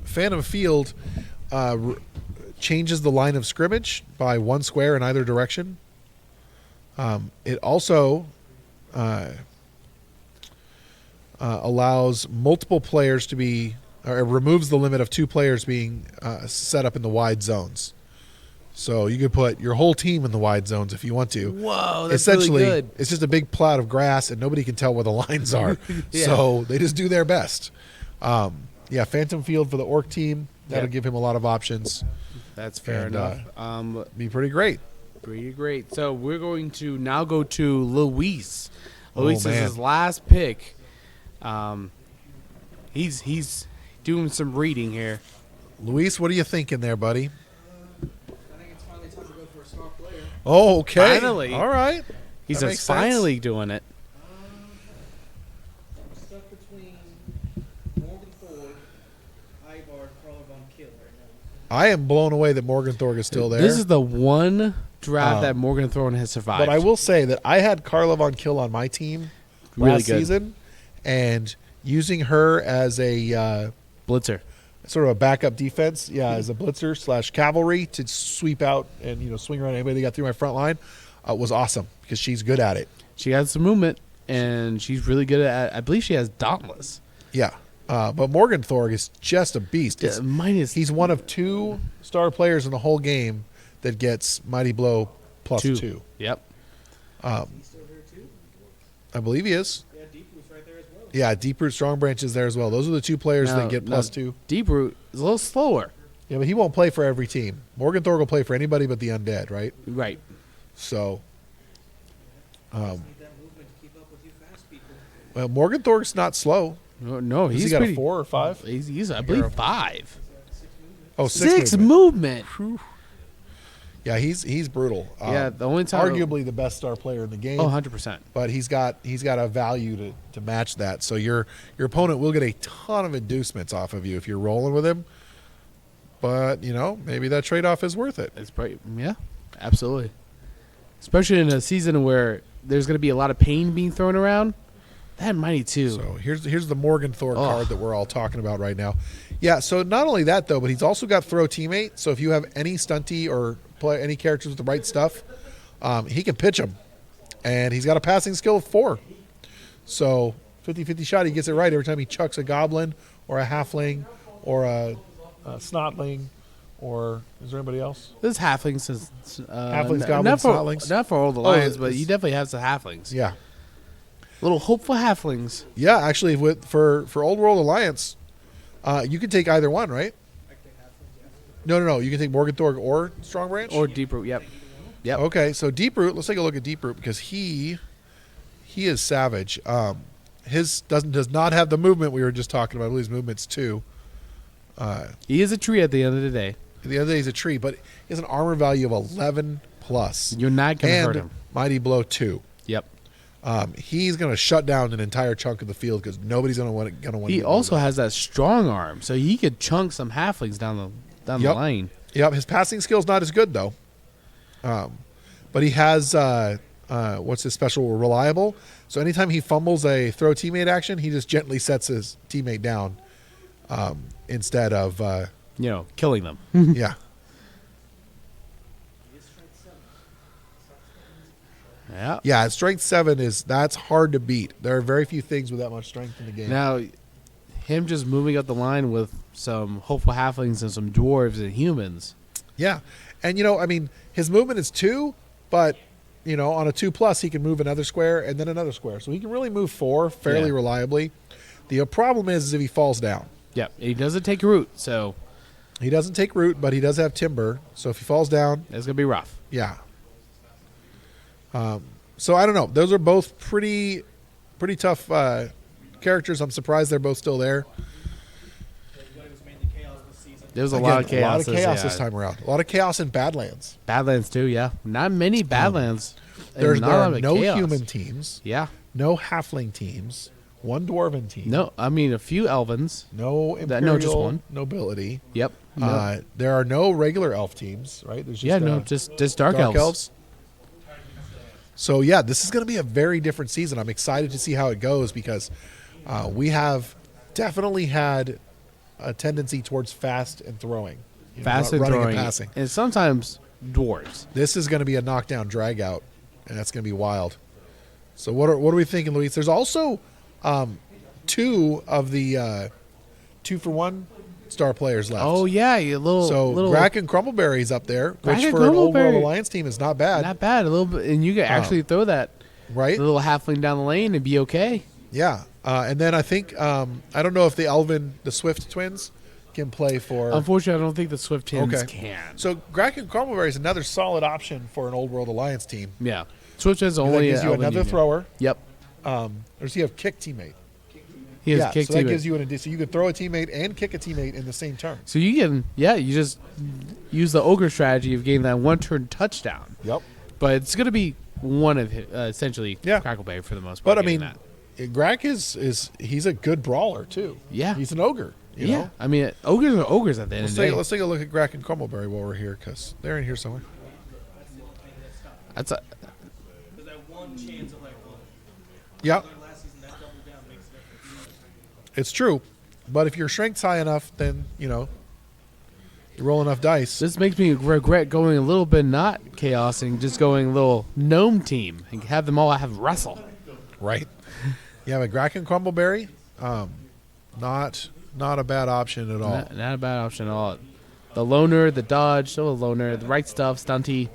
Phantom Field changes the line of scrimmage by 1 square in either direction. It also allows multiple players to be, or it removes the limit of 2 players being set up in the wide zones. So you could put your whole team in the wide zones if you want to. Whoa, that's Essentially, really good. it's just a big plot of grass, and nobody can tell where the lines are. Yeah. So they just do their best. Yeah, Phantom Field for the Orc team. That'll Yep. give him a lot of options. That's fair And, enough. Be pretty great. Pretty great. So we're going to now go to Luis. Oh, Luis is man. his last pick. He's doing some reading here. Luis, what are you thinking there, buddy? I think it's finally time to go for a star player. Oh, okay. Finally. All right. He That says makes sense. finally doing it. I'm stuck between Morgan Ford, Ivar, Carla Von Kill right now. I am blown away that Morgan Thorg is still there. This is the one draft that Morgan Thorne has survived. But I will say that I had Carla Von Kill on my team Really last good. season, and using her as a Blitzer. sort of a backup defense, as a blitzer / cavalry to sweep out and swing around anybody that got through my front line, was awesome because she's good at it. She has some movement, and she's really good at. I believe she has Dauntless. Yeah, but Morgan Thorg is just a beast. Yeah, minus He's one of 2 star players in the whole game that gets Mighty Blow plus 2. Yep. He's still here too? I believe he is. Yeah, Deep Root's right there as well. Yeah, Deep Root, Strong Branch is there as well. Those are the 2 players that get plus 2. Deep Root is a little slower. Yeah, but he won't play for every team. Morgan Thorg will play for anybody but the undead, right? Right. So, Just need that movement to keep up with you fast people. well, Morgan Thorg's not slow. No, Has he's he got pretty, a 4 or 5? He's I believe 5. Oh, 6 movement. movement. Yeah, he's brutal. Yeah, the only time arguably the best star player in the game. Oh, 100%. But he's got a value to match that. So your opponent will get a ton of inducements off of you if you're rolling with him. But maybe that trade off is worth it. It's pretty, yeah, absolutely. Especially in a season where there's going to be a lot of pain being thrown around. That Mighty 2. So here's the Morgan Thor card that we're all talking about right now. Yeah. So not only that though, but he's also got throw teammate. So if you have any stunty or play any characters with the right stuff, he can pitch them, and he's got a passing skill of 4. So 50-50 shot, he gets it right every time he chucks a goblin or a halfling or a snotling, or is there anybody else? This halflings is Halflings, not goblins, for, snotlings? not for all the lions, but it's- he definitely has the halflings. Yeah. Little hopeful halflings. Yeah, actually, for Old World Alliance, you can take either one, right? No. You can take Morgan Thorg or Strong Branch? Or Deep Root. Yep. Yep. Okay, so Deep Root, let's take a look at Deep Root because he is savage. His does not have the movement we were just talking about. I believe his movement's 2. He is a tree at the end of the day. The other day he's a tree, but he has an armor value of 11 plus. You're not going to and hurt him. Mighty Blow 2. Yep. He's going to shut down an entire chunk of the field because nobody's going to want. He also has that strong arm, so he could chunk some halflings down the lane. Yep. His passing skill's not as good though. But he has what's his special? Reliable. So anytime he fumbles a throw teammate action, he just gently sets his teammate down instead of killing them. yeah. Yeah. Yeah, strength 7 that's hard to beat. There are very few things with that much strength in the game. Now, him just moving up the line with some hopeful halflings and some dwarves and humans. Yeah. And his movement is 2, but on a 2+ he can move another square and then another square. So he can really move 4 fairly reliably. The problem is if he falls down. Yep. He doesn't take root, so He doesn't take root, but he does have timber. So if he falls down, it's going to be rough. yeah. So I don't know. Those are both pretty tough characters. I'm surprised they're both still there. It was mainly chaos this season. There's a Again, lot of chaos. A lot of chaos this time around. A lot of chaos in Badlands. Badlands too, yeah. Not many Badlands. and There not a lot are of no chaos. human teams, Yeah. no halfling teams, one dwarven team, No, I mean a few Elvins. no imperial no, just one. nobility. Yep. No. There are no regular elf teams, right? There's just just dark elves. So yeah, this is going to be a very different season. I'm excited to see how it goes because we have definitely had a tendency towards fast and throwing, Fast and running throwing. and passing. And sometimes dwarves. This is going to be a knockdown drag out, and that's going to be wild. So what are we thinking, Luis? There's also 2 of the 2-for-1 star players left. Oh yeah, you So little Grack and Crumbleberry's up there, Grack which and for an Old World Crumbleberry. Alliance team is not bad, not bad. A little bit, and you can actually throw that right? little halfling down the lane and be okay. Yeah. And then I think I don't know if the Swift twins can play for. Unfortunately, I don't think the Swift Tins Okay. can. So Grack and Crumbleberry is another solid option for an Old World Alliance team. Yeah, Swift Tins That only gives you Elven another Union. thrower. Yep, Or does he have kick teammate? he has Yeah, kick so that teammate. gives you an addition. So you can throw a teammate and kick a teammate in the same turn. So you can, you just use the ogre strategy of getting that one turn touchdown. Yep. But it's going to be one of essentially Yeah. Crackleberry for the most part. But I getting mean, that. Grack he's a good brawler too. Yeah. He's an ogre. You know? I mean, ogres are ogres at the end Let's of the day. take a look at Grack and Crumbleberry while we're here because they're in here somewhere. That's a, There's that one chance of Yeah, last season that double down makes a difference. it's true. But if your strength's high enough, then you roll enough dice. this makes me regret going a little bit not chaos and just going a little gnome team and have them all have wrestle. Right. Yeah, but Grack and Crumbleberry, not a bad option at all. Not a bad option at all. The loner, the dodge, still a loner, the right stuff, stunty,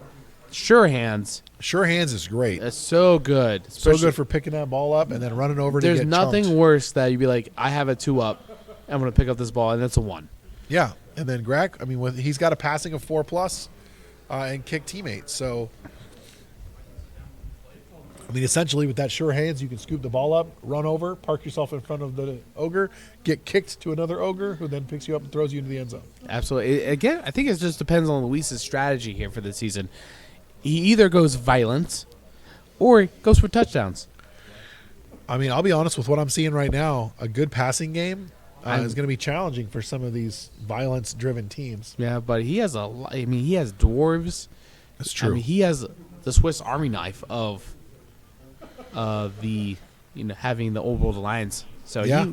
sure hands. Sure Hands is great. That's so good. So Especially- good for picking that ball up and then running over to There's get nothing chunked. worse that you'd be like, I have a 2-up. I'm going to pick up this ball, and that's a 1. Yeah, and then Grack, I mean, he's got a passing of 4+ and kick teammates. So, I mean, essentially with that Sure Hands, you can scoop the ball up, run over, park yourself in front of the ogre, get kicked to another ogre, who then picks you up and throws you into the end zone. Absolutely. Again, I think it just depends on Luis's strategy here for the season. He either goes violence or goes for touchdowns. I mean, I'll be honest with what I'm seeing right now. A good passing game is going to be challenging for some of these violence-driven teams. Yeah, but he has he has dwarves. That's true. I mean, he has the Swiss Army knife of having the Old World Alliance. So Yeah.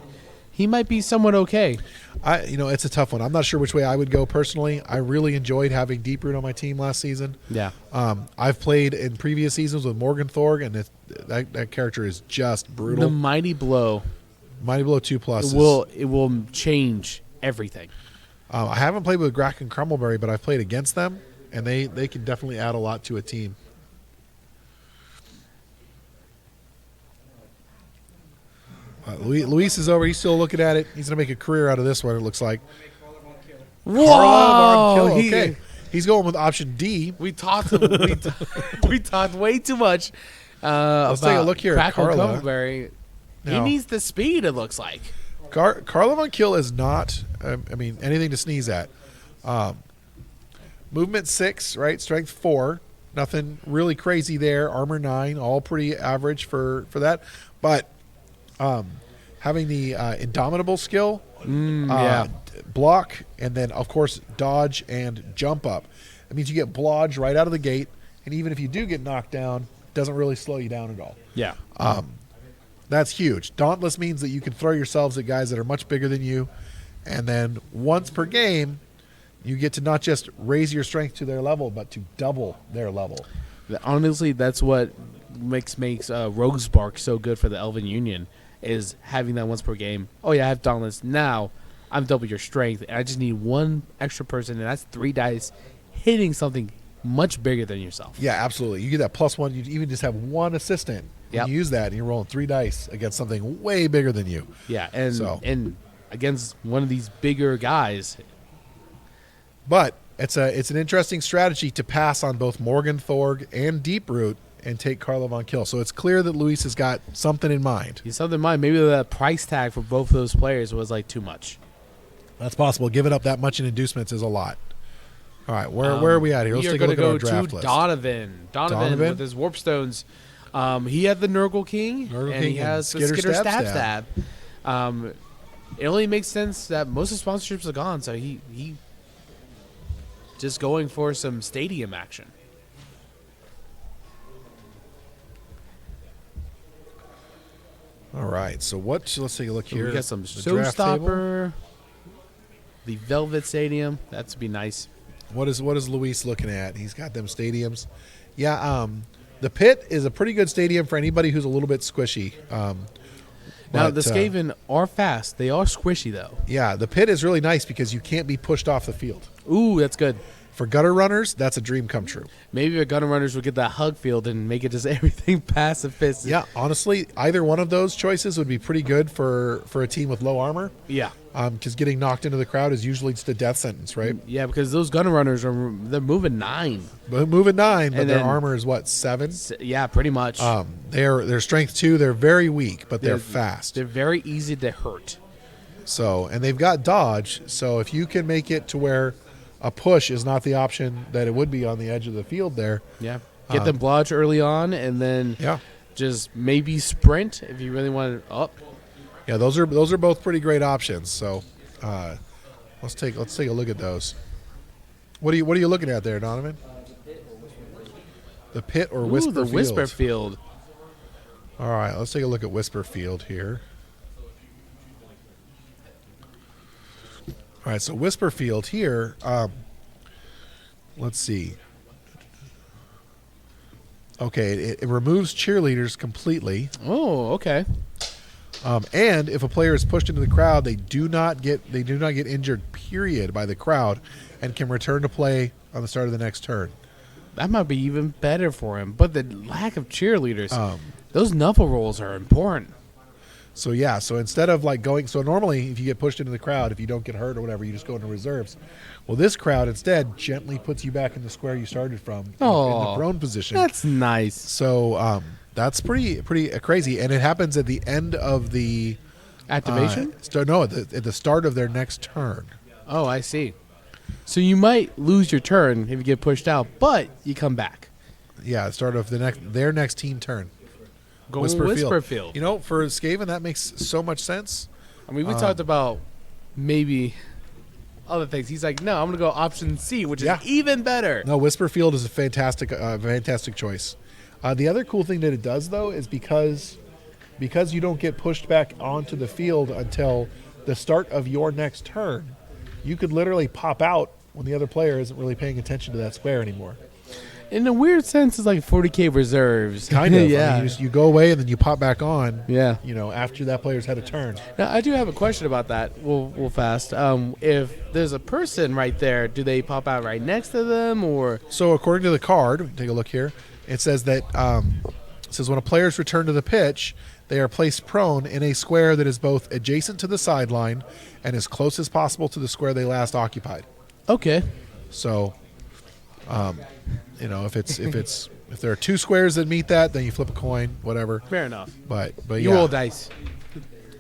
he might be somewhat okay. It's a tough one. I'm not sure which way I would go personally. I really enjoyed having Deep Root on my team last season. Yeah. I've played in previous seasons with Morgan Thorg, and that character is just The brutal. mighty blow Mighty Blow 2+. it will change everything. I haven't played with Grack and Crumbleberry, but I've played against them, and they can definitely add a lot to a team. Luis is over. He's still looking at it. He's going to make a career out of this one, it looks like. Carla Von Kill. He- Okay. He's going with option D. We talked we talked way too much Let's take a about look here at Crackle Carla. Cumberberry. He Now- needs the speed, it looks like. Carla Von Kill is not, anything to sneeze at. Movement 6, right? Strength 4. Nothing really crazy there. Armor 9, all pretty average for that. But having the Indomitable skill, block, and then, of course, dodge and jump up. That means you get blodge right out of the gate. And even if you do get knocked down, it doesn't really slow you down at all. Yeah. That's huge. Dauntless means that you can throw yourselves at guys that are much bigger than you. And then once per game, you get to not just raise your strength to their level, but to double their level. Honestly, that's what makes Rogue Spark so good for the Elven Union, is having that once per game. Oh, yeah, I have Dauntless. Now I'm double your strength, and I just need one extra person, and that's 3 dice hitting something much bigger than yourself. Yeah, absolutely. You get that +1. You even just have one assistant. Yep. You use that, and you're rolling 3 dice against something way bigger than you. Yeah, and So- and against one of these bigger guys. But it's an interesting strategy to pass on both Morgan Thorg and Deeproot and take Carla Von Kill. So it's clear that Luis has got something in mind. You something in mind. Maybe the price tag for both of those players was like too much. That's possible. Giving up that much in inducements is a lot. All right, where are we at here? Let's We are take a going to look at go our draft to list. Donovan. Donovan with his Warp Stones. He had the Nurgle King, Nurgle and King he and has the Skitter Skitter Stab Stab Stab. It only makes sense that most of the sponsorships are gone, so he just going for some stadium action. All right, so let's take a look here. We got some The draft table. Showstopper, the Velvet Stadium. That's be nice. What is Luis looking at? He's got them stadiums. Yeah, the Pit is a pretty good stadium for anybody who's a little bit squishy. Now, but, the Skaven are fast. They are squishy, though. Yeah, the Pit is really nice because you can't be pushed off the field. Ooh, that's good. For gutter runners, that's a dream come true. Maybe the Gunner Runners would get that hug field and make it just everything pacifist. Yeah, honestly, either one of those choices would be pretty good for a team with low armor. Yeah. Because getting knocked into the crowd is usually just a death sentence, right? Yeah, because those Gunner Runners they're moving 9. But moving 9, but And their then- armor is what, 7? Yeah, pretty much. Their strength 2. They're very weak, but they're fast. They're very easy to hurt. So, and they've got dodge. So if you can make it to where a push is not the option that it would be on the edge of the field there. Yeah. Get them blodge early on, and then Yeah. just maybe sprint if you really want to up. Yeah, those are both pretty great options. So, let's take a look at those. What are you looking at there, Donovan? The Pit or Whisper Ooh, the Field? Whisper Field. All right, let's take a look at Whisper Field here. All right, so Whisper Field here. Let's see. Okay, it removes cheerleaders completely. Oh, okay. And if a player is pushed into the crowd, they do not get injured, period, by the crowd, and can return to play on the start of the next turn. That might be even better for him. But the lack of cheerleaders, those knuckle rolls are important. So yeah, so instead of normally if you get pushed into the crowd, if you don't get hurt or whatever, you just go into reserves. Well, this crowd instead gently puts you back in the square you started from in the prone position. That's nice. So that's pretty crazy, and it happens at the end of the Activation? at the start of their next turn. Oh, I see. So you might lose your turn if you get pushed out, but you come back. Yeah, start of their next team turn. Go Whisper Field. You know, for Skaven, that makes so much sense. I mean, we talked about maybe other things. He's like, no, I'm going to go option C, which is even better. No, Whisper Field is a fantastic choice. The other cool thing that it does, though, is because you don't get pushed back onto the field until the start of your next turn, you could literally pop out when the other player isn't really paying attention to that square anymore. In a weird sense, it's like 40K reserves. Kind of. Yeah. I mean, you go away and then you pop back on. Yeah. You know, after that player's had a turn. Now, I do have a question about that. We'll fast. If there's a person right there, do they pop out right next to them, or? So according to the card, take a look here. It says that when a player's return to the pitch, they are placed prone in a square that is both adjacent to the sideline and as close as possible to the square they last occupied. Okay. So, if there are 2 squares that meet that, then you flip a coin, whatever. Fair enough. But You yeah. roll dice.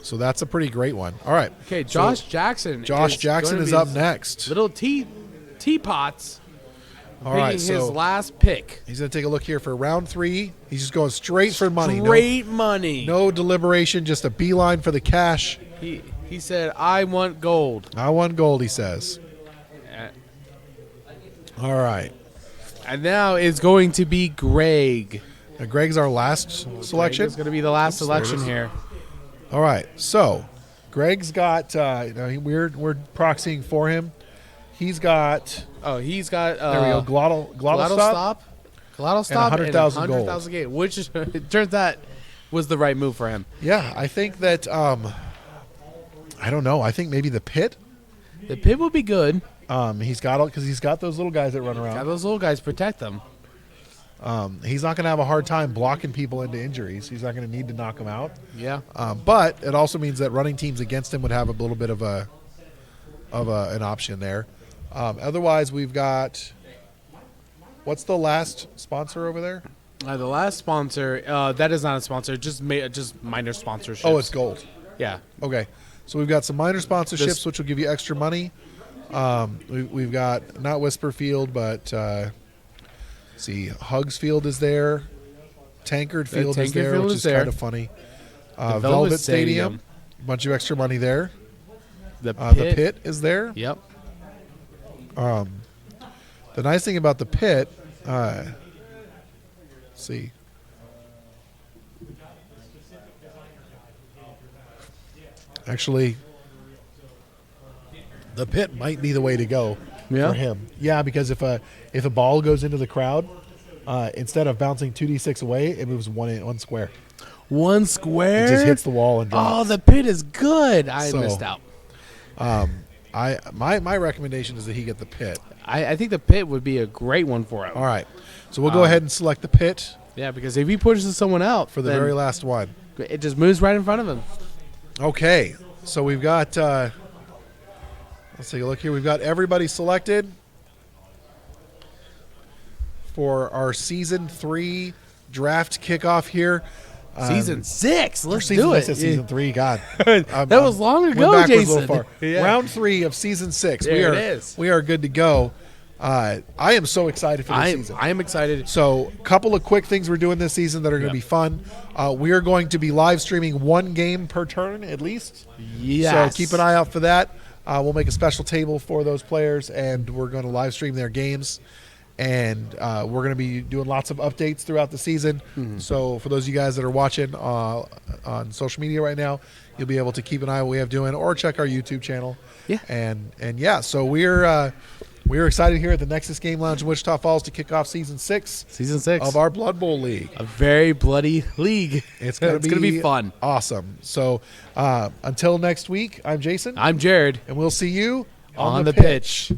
So that's a pretty great one. All right. Okay, Josh Jackson. Josh Jackson gonna is be up next. Little teapots. All right. Picking So his last pick. he's going to take a look here for round 3. He's just going straight for money. Great money. No deliberation, just a beeline for the cash. He said, "I want gold." I won gold, he says. All right. And now it's going to be Greg. Now, Greg's our last selection. It's going to be the last Oops, there it selection is. here. All right. So Greg's got, we're proxying for him. He's got, Oh, he's got there we go, glottal stop. Glottal stop, and 100,000 gold. 100,000 gold, which it turns out was the right move for him. Yeah, I think that, I don't know. I think maybe the pit. The pit will be good. He's got those little guys that run Have around. those little guys protect them. He's not going to have a hard time blocking people into injuries. He's not going to need to knock them out. Yeah. But it also means that running teams against him would have a little bit of an option there. Otherwise, we've got, what's the last sponsor over there? The last sponsor, that is not a sponsor, just minor sponsorships. Oh, it's gold. Yeah. Okay, so we've got some minor sponsorships, This- which will give you extra money. We've got not Whisperfield, but see, Hugsfield is there. Tankard Field is Tankard there, Field which is is there. kind of funny. Velvet Velvet Stadium. Stadium, a bunch of extra money there. The The pit is there. Yep. The nice thing about the pit, let's see. Actually, the pit might be the way to go Yeah? for him. Yeah, because if a ball goes into the crowd, instead of bouncing 2d6 away, it moves one square. One square. It just hits the wall and Oh, drops. the pit is good. I So- missed out. My recommendation is that he get the pit. I think the pit would be a great one for him. All right, so we'll go ahead and select the pit Yeah, because if he pushes someone out for the then very last one. it just moves right in front of him. Okay, so we've got, let's take a look here. We've got everybody selected for our Season 3 draft kickoff here. Season 6. Let's season, do I it. said Season 3, God. That was long went ago, backwards Jason. a little far. Yeah. Round 3 of Season 6. There it is. We are good to go. I am so excited for this season. I am excited. So, a couple of quick things we're doing this season that are going to be fun. We are going to be live streaming 1 game per turn at least. Yes. So keep an eye out for that. We'll make a special table for those players, and we're going to live stream their games. And we're going to be doing lots of updates throughout the season. So for those of you guys that are watching on social media right now, you'll be able to keep an eye on what we have doing, or check our YouTube channel. Yeah. And yeah, so we're excited here at the Nexus Game Lounge in Wichita Falls to kick off Season 6 Season 6 of our Blood Bowl League. a very bloody league. It's going to be fun. Awesome. So until next week, I'm Jason, I'm Jared and we'll see you on the pitch.